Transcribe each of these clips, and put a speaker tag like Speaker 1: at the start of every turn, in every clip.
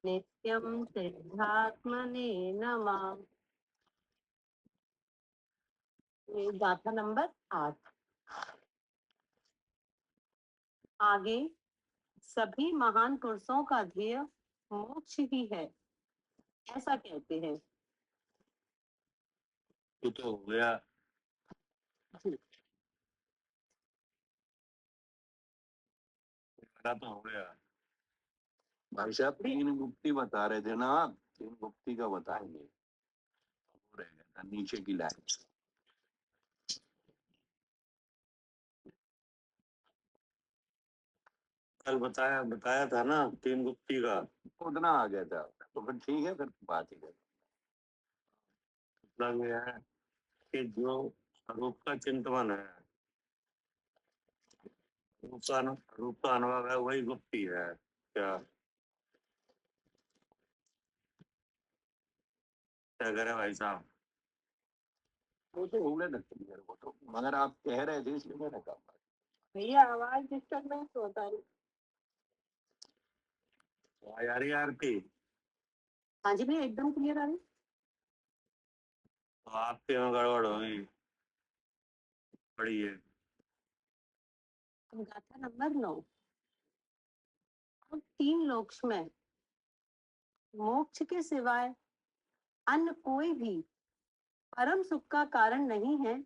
Speaker 1: नित्यं सिद्धात्मने नमः। ये गाथा नंबर 8। आगे सभी महान पुरुषों का ध्येय मोक्ष ही है, ऐसा कहते हैं।
Speaker 2: तो हो गया। तो हो गया भाई साहब। तीन गुप्ती बता रहे थे ना आप, तीन गुप्ती का बताएंगे। हो रहेगा नीचे की लाइन। कल बताया था ना तीन गुप्ती का, उतना आ गया था तो फिर ठीक है, फिर बात ही कर। मतलब ये है कि जो रूप का चिंतन है, रूप का अनुभव है, वही गुप्ती है। क्या क्या करे भाई साहब? वो तो हो गया ना क्लियर, वो तो मगर आप कह रहे थे इसलिए मैंने कहा।
Speaker 1: भैया आवाज डिस्टर्बेंस होता है।
Speaker 2: यार यार की
Speaker 1: हाँ जी भैया, एकदम क्लियर आ रही।
Speaker 2: तो आपके में गड़बड़ होगी बड़ी है।
Speaker 1: गाथा नंबर 9। अब 3 लोक में मोक्ष के सिवाय अन्य कोई भी परम सुख का कारण नहीं है,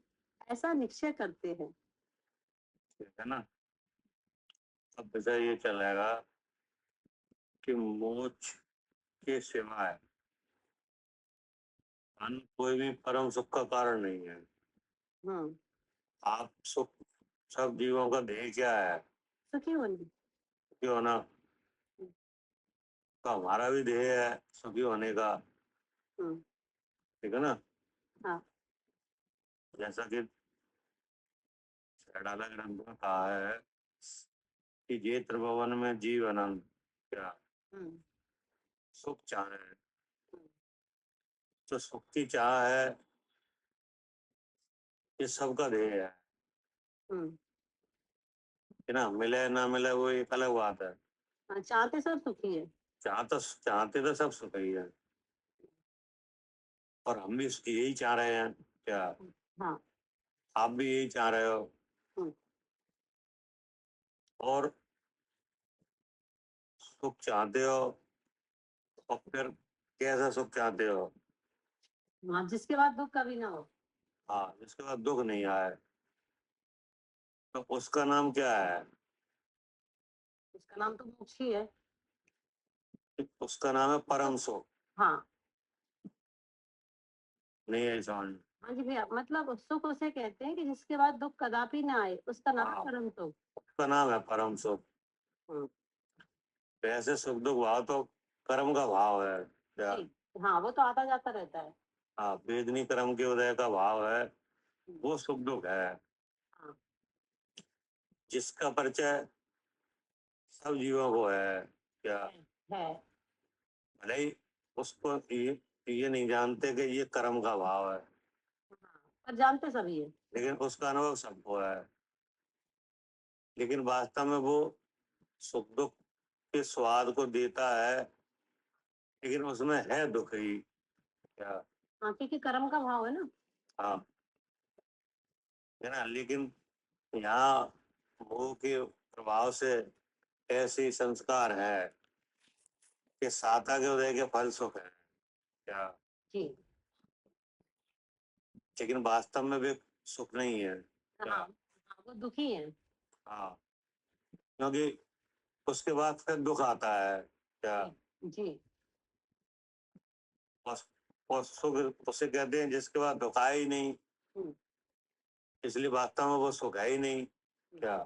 Speaker 1: ऐसा निश्चय करते हैं।
Speaker 2: ठीक है ना? अब वैसा ये चलेगा कि मोक्ष के सिवाय अन्य कोई भी परम सुख का कारण नहीं है। आप सुख, सब जीवों का ध्येय क्या है?
Speaker 1: सुखी होने।
Speaker 2: सुखी होना। तो हमारा भी ध्येय है सुखी होने का। ठीक है ना?
Speaker 1: हाँ।
Speaker 2: जैसा कि डाला ग्रंथ में कहा है कि जे त्रिभुवन में जीव अनंत क्या सुख चाह रहे हैं। तो सुख की चाह है, ये सबका ध्येय है। कि ना मिले ना मिले वो एक अलग बात है।
Speaker 1: चाहते सब सुखी है।
Speaker 2: चाहते तो सब सुख ही है, और हम भी यही चाह रहे हैं। क्या
Speaker 1: हाँ।
Speaker 2: आप भी यही चाह रहे हो? और सुख चाहते हो, और फिर कैसा सुख चाहते हो?
Speaker 1: हाँ, जिसके बाद दुख कभी ना हो।
Speaker 2: हाँ, जिसके बाद दुख नहीं आए। तो उसका नाम क्या है?
Speaker 1: उसका नाम तो मोक्ष ही है।
Speaker 2: उसका नाम है परम सुख।
Speaker 1: हाँ।
Speaker 2: नहीं है समझ?
Speaker 1: हाँ जी भैया, मतलब सुख उसे कहते हैं कि जिसके बाद दुख कदापि ना आए, उसका नाम है
Speaker 2: हाँ,
Speaker 1: परम सुख।
Speaker 2: उसका नाम है परम सुख। वैसे सुख दुख भाव तो कर्म का भाव है। क्या?
Speaker 1: हाँ, वो तो आता जाता रहता है।
Speaker 2: हाँ, वेदनी कर्म के उदय का भाव है, वो सुख दुख है।
Speaker 1: हाँ।
Speaker 2: जिसका परिचय सब जीवों को है। क्या
Speaker 1: है।
Speaker 2: भले ही उसको ये नहीं जानते कि ये कर्म का भाव है,
Speaker 1: पर जानते सभी है।
Speaker 2: लेकिन उसका अनुभव सबको है। लेकिन वास्तव में वो सुख दुख के स्वाद को देता है, लेकिन उसमें है दुख ही। क्या?
Speaker 1: हाँ, क्योंकि कर्म का भाव है ना।
Speaker 2: हाँ, है ना? लेकिन यहाँ मोह के प्रभाव से ऐसे संस्कार है कि साता के उदय के फल सुख है। क्या?
Speaker 1: जी।
Speaker 2: लेकिन वास्तव में वे सुख नहीं है।
Speaker 1: हाँ, हाँ, वो दुखी है।
Speaker 2: हाँ, क्योंकि उसके बाद फिर दुख आता है। क्या?
Speaker 1: जी।
Speaker 2: और सुख उसे कहते हैं जिसके बाद दुख आया ही नहीं, इसलिए वास्तव में वो सुख है ही नहीं। क्या?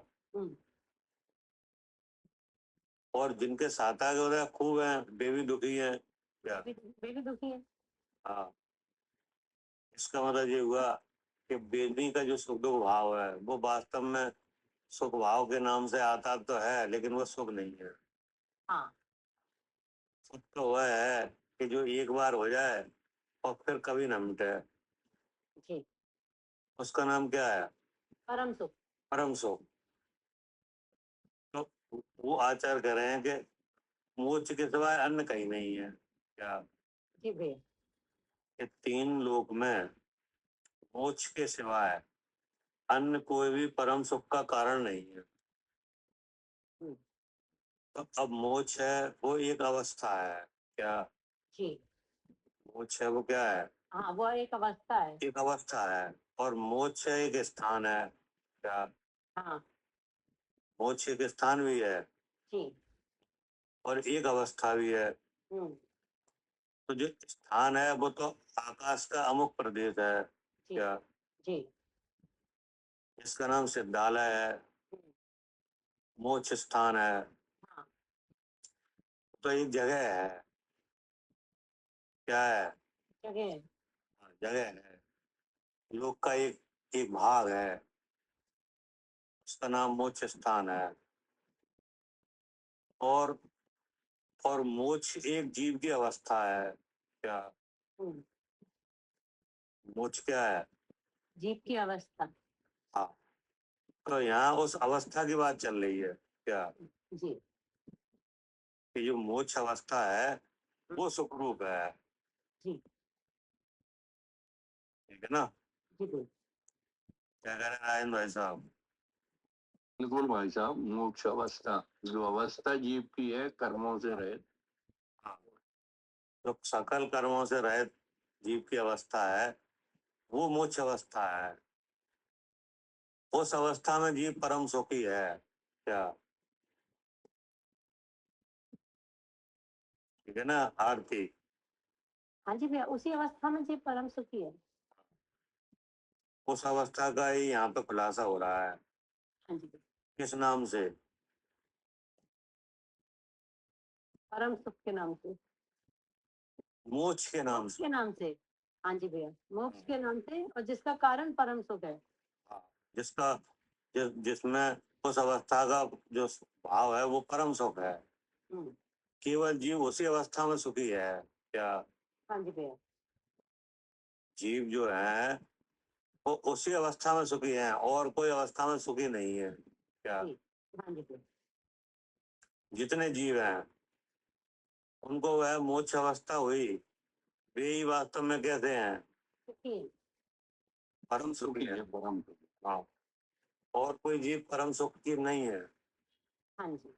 Speaker 2: और जिनके साथ आगे उदय खूब है, वे भी दुखी है। क्या?
Speaker 1: वे भी दुखी है।
Speaker 2: हाँ, इसका मतलब ये हुआ कि वेदनी का जो सुख दुख भाव है वो वास्तव में सुख भाव के नाम से आता तो है, लेकिन वो सुख नहीं है।
Speaker 1: हाँ।
Speaker 2: सुख तो वह है कि जो एक बार हो जाए और फिर कभी न मिटे।
Speaker 1: जी।
Speaker 2: उसका नाम क्या है?
Speaker 1: परम सुख।
Speaker 2: परम सुख। तो वो आचार कर रहे हैं कि मोक्ष के सिवाय अन्य कहीं नहीं है। क्या
Speaker 1: जी भैया।
Speaker 2: ये तीन लोक में मोक्ष के सिवाय अन्य कोई भी परम सुख का कारण नहीं है।
Speaker 1: हम्म,
Speaker 2: तो अब मोक्ष है वो एक अवस्था है। क्या
Speaker 1: जी
Speaker 2: मोक्ष है वो क्या है?
Speaker 1: हाँ, वो एक अवस्था है।
Speaker 2: एक अवस्था है। और मोक्ष एक स्थान है। क्या
Speaker 1: हाँ
Speaker 2: मोक्ष एक स्थान भी है
Speaker 1: जी।
Speaker 2: और एक अवस्था भी है।
Speaker 1: हम्म,
Speaker 2: तो जो स्थान है वो तो आकाश का अमुक प्रदेश है।
Speaker 1: जी
Speaker 2: क्या
Speaker 1: जी।
Speaker 2: इसका नाम सिद्धालय है,
Speaker 1: हम्म,
Speaker 2: मोक्ष स्थान है।
Speaker 1: हाँ
Speaker 2: तो एक जगह है। क्या है?
Speaker 1: जगह है।
Speaker 2: जगह है, लोक का एक एक भाग है, उसका नाम मोक्ष स्थान है। और मोक्ष एक जीव की अवस्था है। क्या
Speaker 1: हम्म,
Speaker 2: मोक्ष क्या है?
Speaker 1: जीव की अवस्था।
Speaker 2: हाँ। तो यहाँ उस अवस्था की बात चल रही है। क्या
Speaker 1: जी
Speaker 2: कि जो मोक्ष अवस्था है वो सुखरूप है।
Speaker 1: जी
Speaker 2: ठीक है ना?
Speaker 1: जी बिल्कुल।
Speaker 2: क्या कह रहे हैं राजेंद्र भाई साहब?
Speaker 3: बिल्कुल भाई साहब, मोक्ष अवस्था जो अवस्था जीव की है कर्मों से रहित।
Speaker 2: हाँ, जो सकल कर्मों से रहित जीव की अवस्था है वो मोक्ष अवस्था है। उस अवस्था में जीव परम सुखी है। क्या ठीक है ना आरती?
Speaker 1: हाँ जी भैया, उसी अवस्था में जीव परम सुखी है।
Speaker 2: उस अवस्था का ही यहाँ पे खुलासा हो रहा है।
Speaker 1: हाँ जी भैया,
Speaker 2: किस नाम से?
Speaker 1: परम सुख के नाम से।
Speaker 2: मोक्ष के नाम
Speaker 1: मोक्ष
Speaker 2: से।
Speaker 1: के नाम से। हाँ जी भैया, मोक्ष के नाम से, और जिसका कारण परम सुख है।
Speaker 2: हाँ, जिसका जिसमें उस अवस्था का जो भाव है वो परम सुख है।
Speaker 1: हम्म,
Speaker 2: केवल जीव उसी अवस्था में सुखी है। क्या
Speaker 1: हाँ जी भैया।
Speaker 2: जीव जो है वो उसी अवस्था में सुखी है और कोई अवस्था में सुखी नहीं है। क्या
Speaker 1: जी हाँ जी भैया।
Speaker 2: जितने जीव हैं उनको वह मोक्ष अवस्था हुई, वे ही वास्तव में कहते हैं
Speaker 1: सुखी है।
Speaker 2: परम सुखी है।
Speaker 3: परम सुखी।
Speaker 2: हाँ, और कोई जीव परम सुख की नहीं है।
Speaker 1: हाँ जी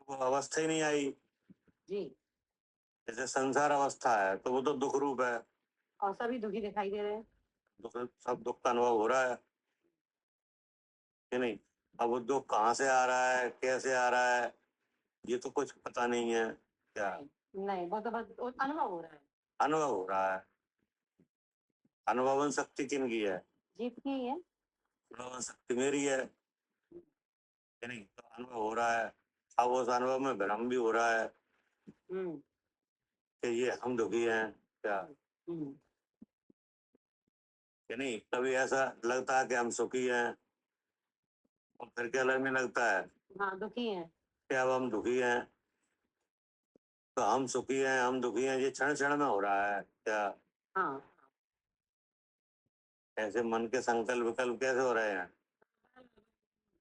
Speaker 2: वो अवस्था ही नहीं आई।
Speaker 1: जी।
Speaker 2: जैसे संसार अवस्था है तो वो तो दुख रूप है।
Speaker 1: और सभी दुखी दिखाई दे रहे हैं।
Speaker 2: दुख, सब दुख का अनुभव हो रहा है कि नहीं? अब वो दुख कहाँ से आ रहा है, कैसे आ रहा है, ये तो कुछ पता नहीं है। क्या
Speaker 1: नहीं नहीं, वो तो बस अनुभव हो रहा है।
Speaker 2: अनुभव हो रहा है। अनुभवन शक्ति किन की है?
Speaker 1: जीव की ही है।
Speaker 2: अनुभवन शक्ति मेरी है कि नहीं? तो अनुभव हो रहा है। अब उस अनुभव में भ्रम भी हो रहा है
Speaker 1: हम्म
Speaker 2: कि ये हम दुखी हैं। क्या
Speaker 1: हम्म,
Speaker 2: कि नहीं? कभी ऐसा लगता है कि हम सुखी हैं और फिर क्या लगने लगता है
Speaker 1: हाँ दुखी है।
Speaker 2: कि अब हम दुखी हैं। तो हम सुखी हैं हम दुखी हैं ये क्षण क्षण में हो रहा है। क्या
Speaker 1: हाँ
Speaker 2: ऐसे मन के संकल्प विकल्प कैसे हो रहे हैं?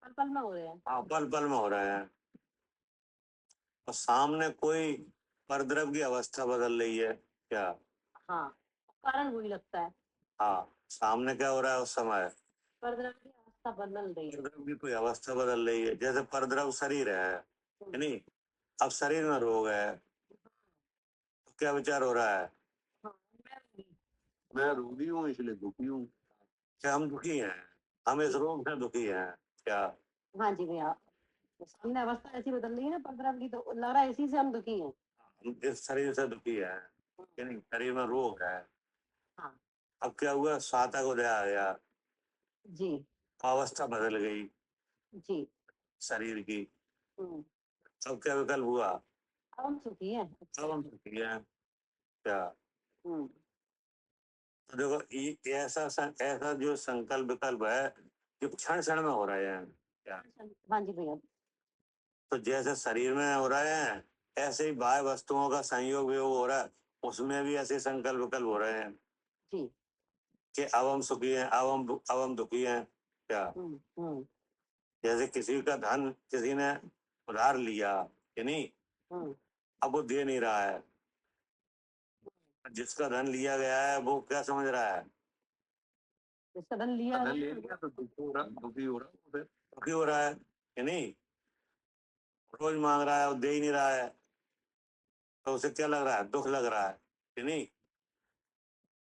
Speaker 1: पल पल में हो रहे हैं।
Speaker 2: हाँ, पल पल में हो रहे हैं। और सामने कोई परद्रव की अवस्था बदल रही है। क्या
Speaker 1: हाँ, कारण वही लगता है।
Speaker 2: हाँ, सामने क्या हो रहा है उस समय?
Speaker 1: परद्रव्य की अवस्था बदल रही है।
Speaker 2: परद्रव की कोई अवस्था बदल रही है। जैसे परद्रव शरीर है नहीं? अब शरीर में रोग है तो क्या विचार हो रहा है
Speaker 1: हाँ, मैं भी।
Speaker 3: मैं रोगी हूँ इसलिए दुखी हूँ।
Speaker 2: कि हम दुखी हैं, हम इस रोग से दुखी हैं। क्या
Speaker 1: हाँ जी भैया, तो सामने अवस्था ऐसी बदल रही है ना परद्रव्य की, तो लग रहा है इसी से हम दुखी हैं।
Speaker 2: हम इस शरीर से दुखी हैं कि नहीं? शरीर में रोग है।
Speaker 1: हाँ
Speaker 2: अब क्या हुआ, सातक उदय आ गया,
Speaker 1: जी
Speaker 2: अवस्था बदल गई
Speaker 1: जी।
Speaker 2: शरीर की।
Speaker 1: हम्म,
Speaker 2: अब क्या विकल्प हुआ?
Speaker 1: अब हम सुखी हैं।
Speaker 2: अब हम सुखी हैं। क्या
Speaker 1: हम्म,
Speaker 2: तो देखो ये ऐसा जो संकल्प विकल्प है जो क्षण क्षण में हो रहे हैं। क्या
Speaker 1: हाँ जी भैया।
Speaker 2: तो जैसे शरीर में हो रहे हैं ऐसे ही बाह्य वस्तुओं का संयोग वियोग हो रहा है, उसमें भी ऐसे संकल्प विकल्प हो रहे हैं
Speaker 1: जी।
Speaker 2: कि अब हम सुखी हैं अब हम दुखी हैं। क्या
Speaker 1: हम्म,
Speaker 2: जैसे किसी का धन किसी ने उधार लिया कि नहीं?
Speaker 1: हम्म,
Speaker 2: अब वो दे नहीं रहा है। जिसका धन लिया गया है वो क्या समझ रहा है?
Speaker 1: जिसका धन लिया
Speaker 3: धन
Speaker 1: है,
Speaker 3: ले लिया तो दुखी हो रहा फिर।
Speaker 2: दुखी हो रहा है कि नहीं? रोज मांग रहा है और दे ही नहीं रहा है, तो उसे क्या लग रहा है? दुख लग रहा है कि नहीं?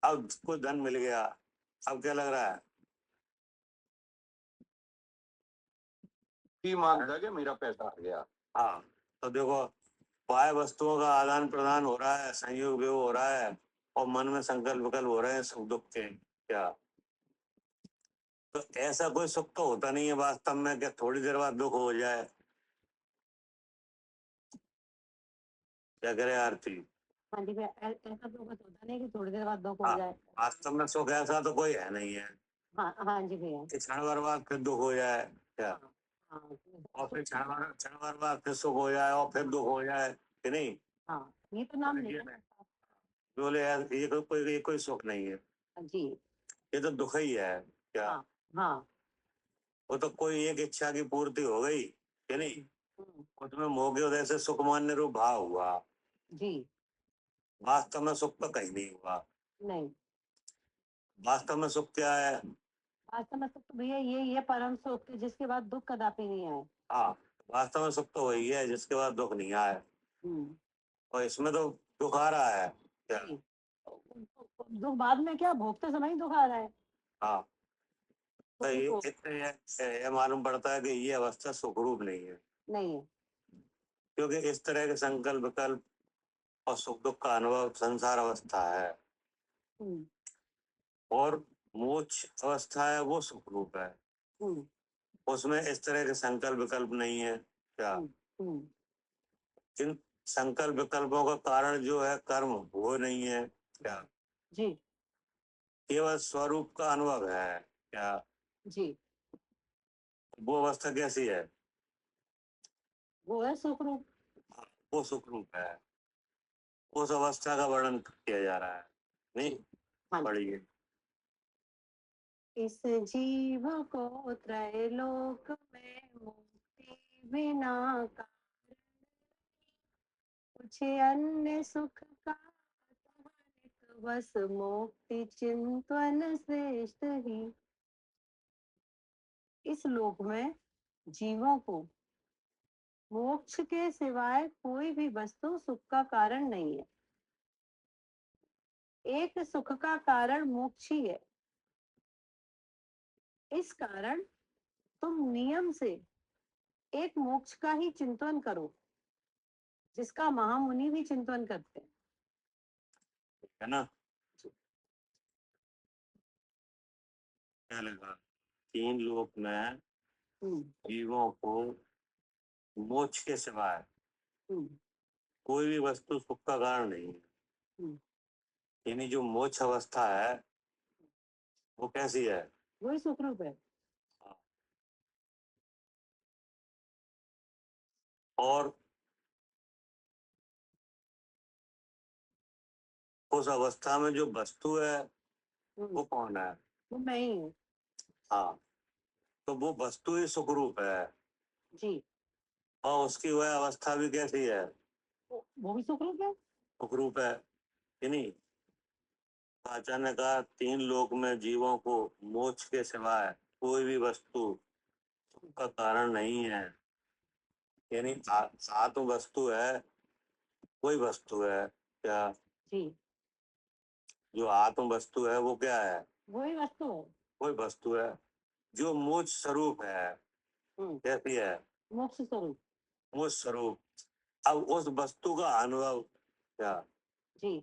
Speaker 2: अब कुछ धन मिल गया, अब क्या लग रहा है?
Speaker 3: की मांगता कि मेरा पैसा आ गया।
Speaker 2: हाँ, तो देखो, बाह्य वस्तुओं का आदान प्रदान हो रहा है, संयोग वियोग हो रहा है, और मन में संकल्प विकल्प हो रहे हैं सुख दुख के। क्या? तो ऐसा कोई सुख तो होता नहीं है वास्तव में कि थोड़ी देर बाद दुख हो जाए। क्या करे आरती?
Speaker 1: हाँ जी भैया, ऐसा तो कुछ होता नहीं कि थोड़ी देर बाद दुख हो
Speaker 2: हाँ,
Speaker 1: जाए।
Speaker 2: वास्तव में सुख ऐसा तो कोई है नहीं है
Speaker 1: हाँ हाँ जी भैया।
Speaker 2: कि क्षण भर बाद फिर दुख हो जाए। क्या?
Speaker 1: हाँ हाँ
Speaker 2: और फिर क्षण भर बाद फिर सुख हो जाए और फिर दुख हो जाए कि नहीं?
Speaker 1: हाँ, ये तो नाम नहीं
Speaker 2: ये
Speaker 1: है।
Speaker 2: बोले यार, ये कोई सुख नहीं है,
Speaker 1: जी।
Speaker 2: ये तो दुख ही है। क्या?
Speaker 1: हाँ हाँ।
Speaker 2: वो तो कोई एक इच्छा की पूर्ति हो गई कि नहीं?
Speaker 1: हम्म,
Speaker 2: उसमें मोह के उदय से सुखमान्य रूप भाव हुआ।
Speaker 1: जी।
Speaker 2: वास्तव में सुख तो कहीं नहीं हुआ।
Speaker 1: नहीं,
Speaker 2: वास्तव में सुख क्या है?
Speaker 1: वास्तव में सुख तो भैया ये परम सुख जिसके बाद दुख कदापि नहीं आए।
Speaker 2: हाँ, वास्तव में सुख तो वही है जिसके बाद दुख नहीं आए,
Speaker 1: हम्म,
Speaker 2: और इसमें तो दुख आ रहा है। क्या?
Speaker 1: जी। दुख बाद में क्या, भोगते समय ही दुख आ रहा है।
Speaker 2: हाँ, तो
Speaker 1: तो
Speaker 2: ये
Speaker 1: देखो,
Speaker 2: इससे ये मालूम पड़ता है कि ये अवस्था सुखरूप नहीं है,
Speaker 1: नहीं है।
Speaker 2: क्योंकि इस तरह के संकल्प विकल्प और सुख दुख का अनुभव संसार अवस्था है,
Speaker 1: हम्म,
Speaker 2: और मोक्ष अवस्था है वो सुखरूप है।
Speaker 1: हम्म,
Speaker 2: उसमें इस तरह के संकल्प विकल्प नहीं है। क्या?
Speaker 1: हम्म, हम्म,
Speaker 2: इन संकल्प विकल्पों का कारण जो है कर्म, वो नहीं है। क्या?
Speaker 1: जी।
Speaker 2: केवल स्वरूप का अनुभव है। क्या?
Speaker 1: जी,
Speaker 2: वो अवस्था कैसी है?
Speaker 1: वो है सुख रूप।
Speaker 2: वो सुखरूप है। उस अवस्था का वर्णन किया जा रहा है। नहीं?
Speaker 1: हाँ जी।
Speaker 2: पढ़िए।
Speaker 1: इस जीव को त्रैलोक में मुक्ति बिना कारण कुछ अन्य सुख का तनिक बस मुक्ति चिंतन श्रेष्ठ ही। इस लोक में जीवों को मोक्ष के सिवाय कोई भी वस्तु सुख का कारण नहीं है। एक सुख का कारण मोक्ष ही है। इस कारण तुम नियम से एक मोक्ष का ही चिंतन करो, जिसका महामुनि भी चिंतन करते हैं।
Speaker 2: है ना? क्या लगा? तीन लोक में
Speaker 1: हम्म,
Speaker 2: जीवों को मोक्ष के सिवाय
Speaker 1: हम्म,
Speaker 2: कोई भी वस्तु सुख का कारण नहीं है।
Speaker 1: हम्म,
Speaker 2: यानी जो मोक्ष अवस्था है वो कैसी है?
Speaker 1: वही सुख रूप है।
Speaker 2: और उस अवस्था में जो वस्तु है वो कौन है?
Speaker 1: वो मैं ही हूँ।
Speaker 2: हाँ, तो वो वस्तु ही सुखरूप है,
Speaker 1: जी।
Speaker 2: और उसकी वह अवस्था भी कैसी है?
Speaker 1: वो भी सुख रूप है।
Speaker 2: सुखरूप है कि नहीं? आचार्य ने कहा तीन लोक में जीवों को मोक्ष के सिवाय कोई भी वस्तु सुख का कारण नहीं है। यानी आत्म वस्तु है, कोई वस्तु है। क्या?
Speaker 1: जी,
Speaker 2: जो आत्म वस्तु है वो क्या है?
Speaker 1: वही वस्तु है।
Speaker 2: कोई वस्तु है जो मोक्ष स्वरूप है।
Speaker 1: हम्म,
Speaker 2: कैसी है?
Speaker 1: मोक्ष स्वरूप।
Speaker 2: मोक्ष स्वरूप। अब उस वस्तु का अनुभव क्या?
Speaker 1: जी।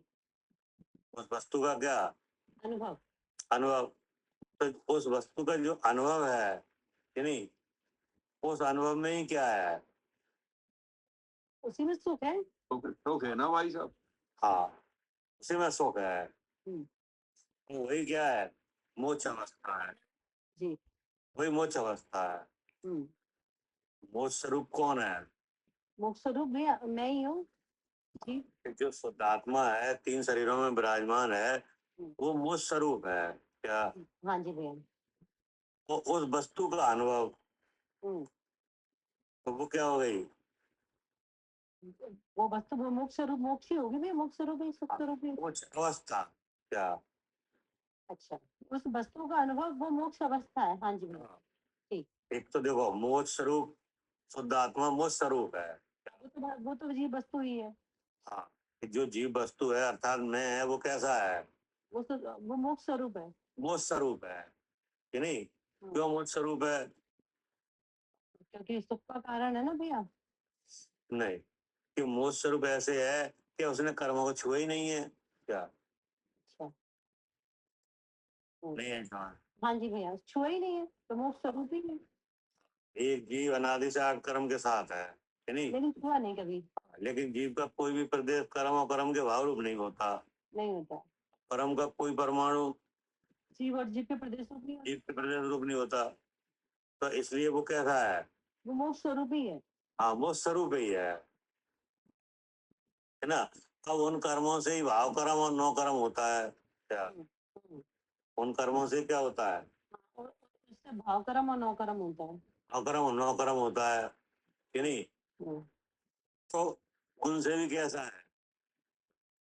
Speaker 2: उस वस्तु का क्या
Speaker 1: अनुभव।
Speaker 2: अनुभव? तो उस वस्तु का जो अनुभव है कि नहीं, उस अनुभव में ही क्या है?
Speaker 1: उसी में सुख है।
Speaker 3: तो है ना भाई साहब।
Speaker 2: हाँ, उसी में सुख है।
Speaker 1: हम्म,
Speaker 2: तो वही क्या है? मोक्ष अवस्था है।
Speaker 1: जी।
Speaker 2: वही मोक्ष अवस्था है।
Speaker 1: हम्म,
Speaker 2: मोक्ष स्वरूप कौन है?
Speaker 1: मोक्ष स्वरूप भी मैं ही हूँ। जी।
Speaker 2: जो शुद्धात्मा है, तीन शरीरों में विराजमान है,
Speaker 1: हम्म,
Speaker 2: वो मोक्ष स्वरूप है। क्या?
Speaker 1: हाँ जी भैया।
Speaker 2: वो उस वस्तु का अनुभव,
Speaker 1: हम्म,
Speaker 2: तो वो क्या हो गई?
Speaker 1: वो वस्तु वो मोक्ष स्वरूप मोक्ष ही होगी भैया, मोक्ष स्वरूप ही, सुख स्वरूप ही।
Speaker 2: मोक्ष अवस्था क्या?
Speaker 1: अच्छा, उस वस्तु का अनुभव वो मोक्ष अवस्था है। हाँ जी भैया।
Speaker 2: हाँ।
Speaker 1: ठीक।
Speaker 2: एक तो देखो मोक्ष स्वरूप शुद्ध आत्मा मोक्ष स्वरूप है।
Speaker 1: वो तो जीव वस्तु ही है।
Speaker 2: हाँ, जो जीव वस्तु है अर्थात मैं है, वो कैसा है?
Speaker 1: वो मोक्ष स्वरूप है।
Speaker 2: मोक्ष स्वरूप है कि नहीं?
Speaker 1: हम्म,
Speaker 2: क्यों मोक्ष स्वरूप है?
Speaker 1: क्योंकि सुख का कारण है ना भैया।
Speaker 2: नहीं, कि मोक्ष स्वरूप ऐसे है कि उसने कर्मों को छुआ ही नहीं है क्या?
Speaker 1: अच्छा। हम्म,
Speaker 2: नहीं है कहाँ?
Speaker 1: हाँ जी भैया, छुआ ही नहीं है तो मोक्ष स्वरूप ही है।
Speaker 2: एक जीव अनादि से आठ कर्म के साथ है कि नहीं?
Speaker 1: लेकिन छुआ नहीं कभी।
Speaker 2: लेकिन जीव का कोई भी प्रदेश कर्म और कर्म के भाव रूप नहीं होता।
Speaker 1: नहीं होता।
Speaker 2: कर्म का कोई परमाणु
Speaker 1: जीव और जीव के प्रदेशों की
Speaker 2: जीव के प्रदेश रूप नहीं होता। तो इसलिए वो कैसा है?
Speaker 1: वो मोक्ष स्वरूप ही है।
Speaker 2: हाँ, मोक्ष स्वरूप ही है ना? अब उन कर्मों से ही भाव कर्म और नौ कर्म होता है क्या?
Speaker 1: हम्म,
Speaker 2: उन कर्मों से क्या होता है?
Speaker 1: और उससे भाव कर्म और नौ कर्म होता है।
Speaker 2: अकर्म और नौ कर्म होता है कि नहीं?
Speaker 1: हम्म,
Speaker 2: तो उनसे भी कैसा है?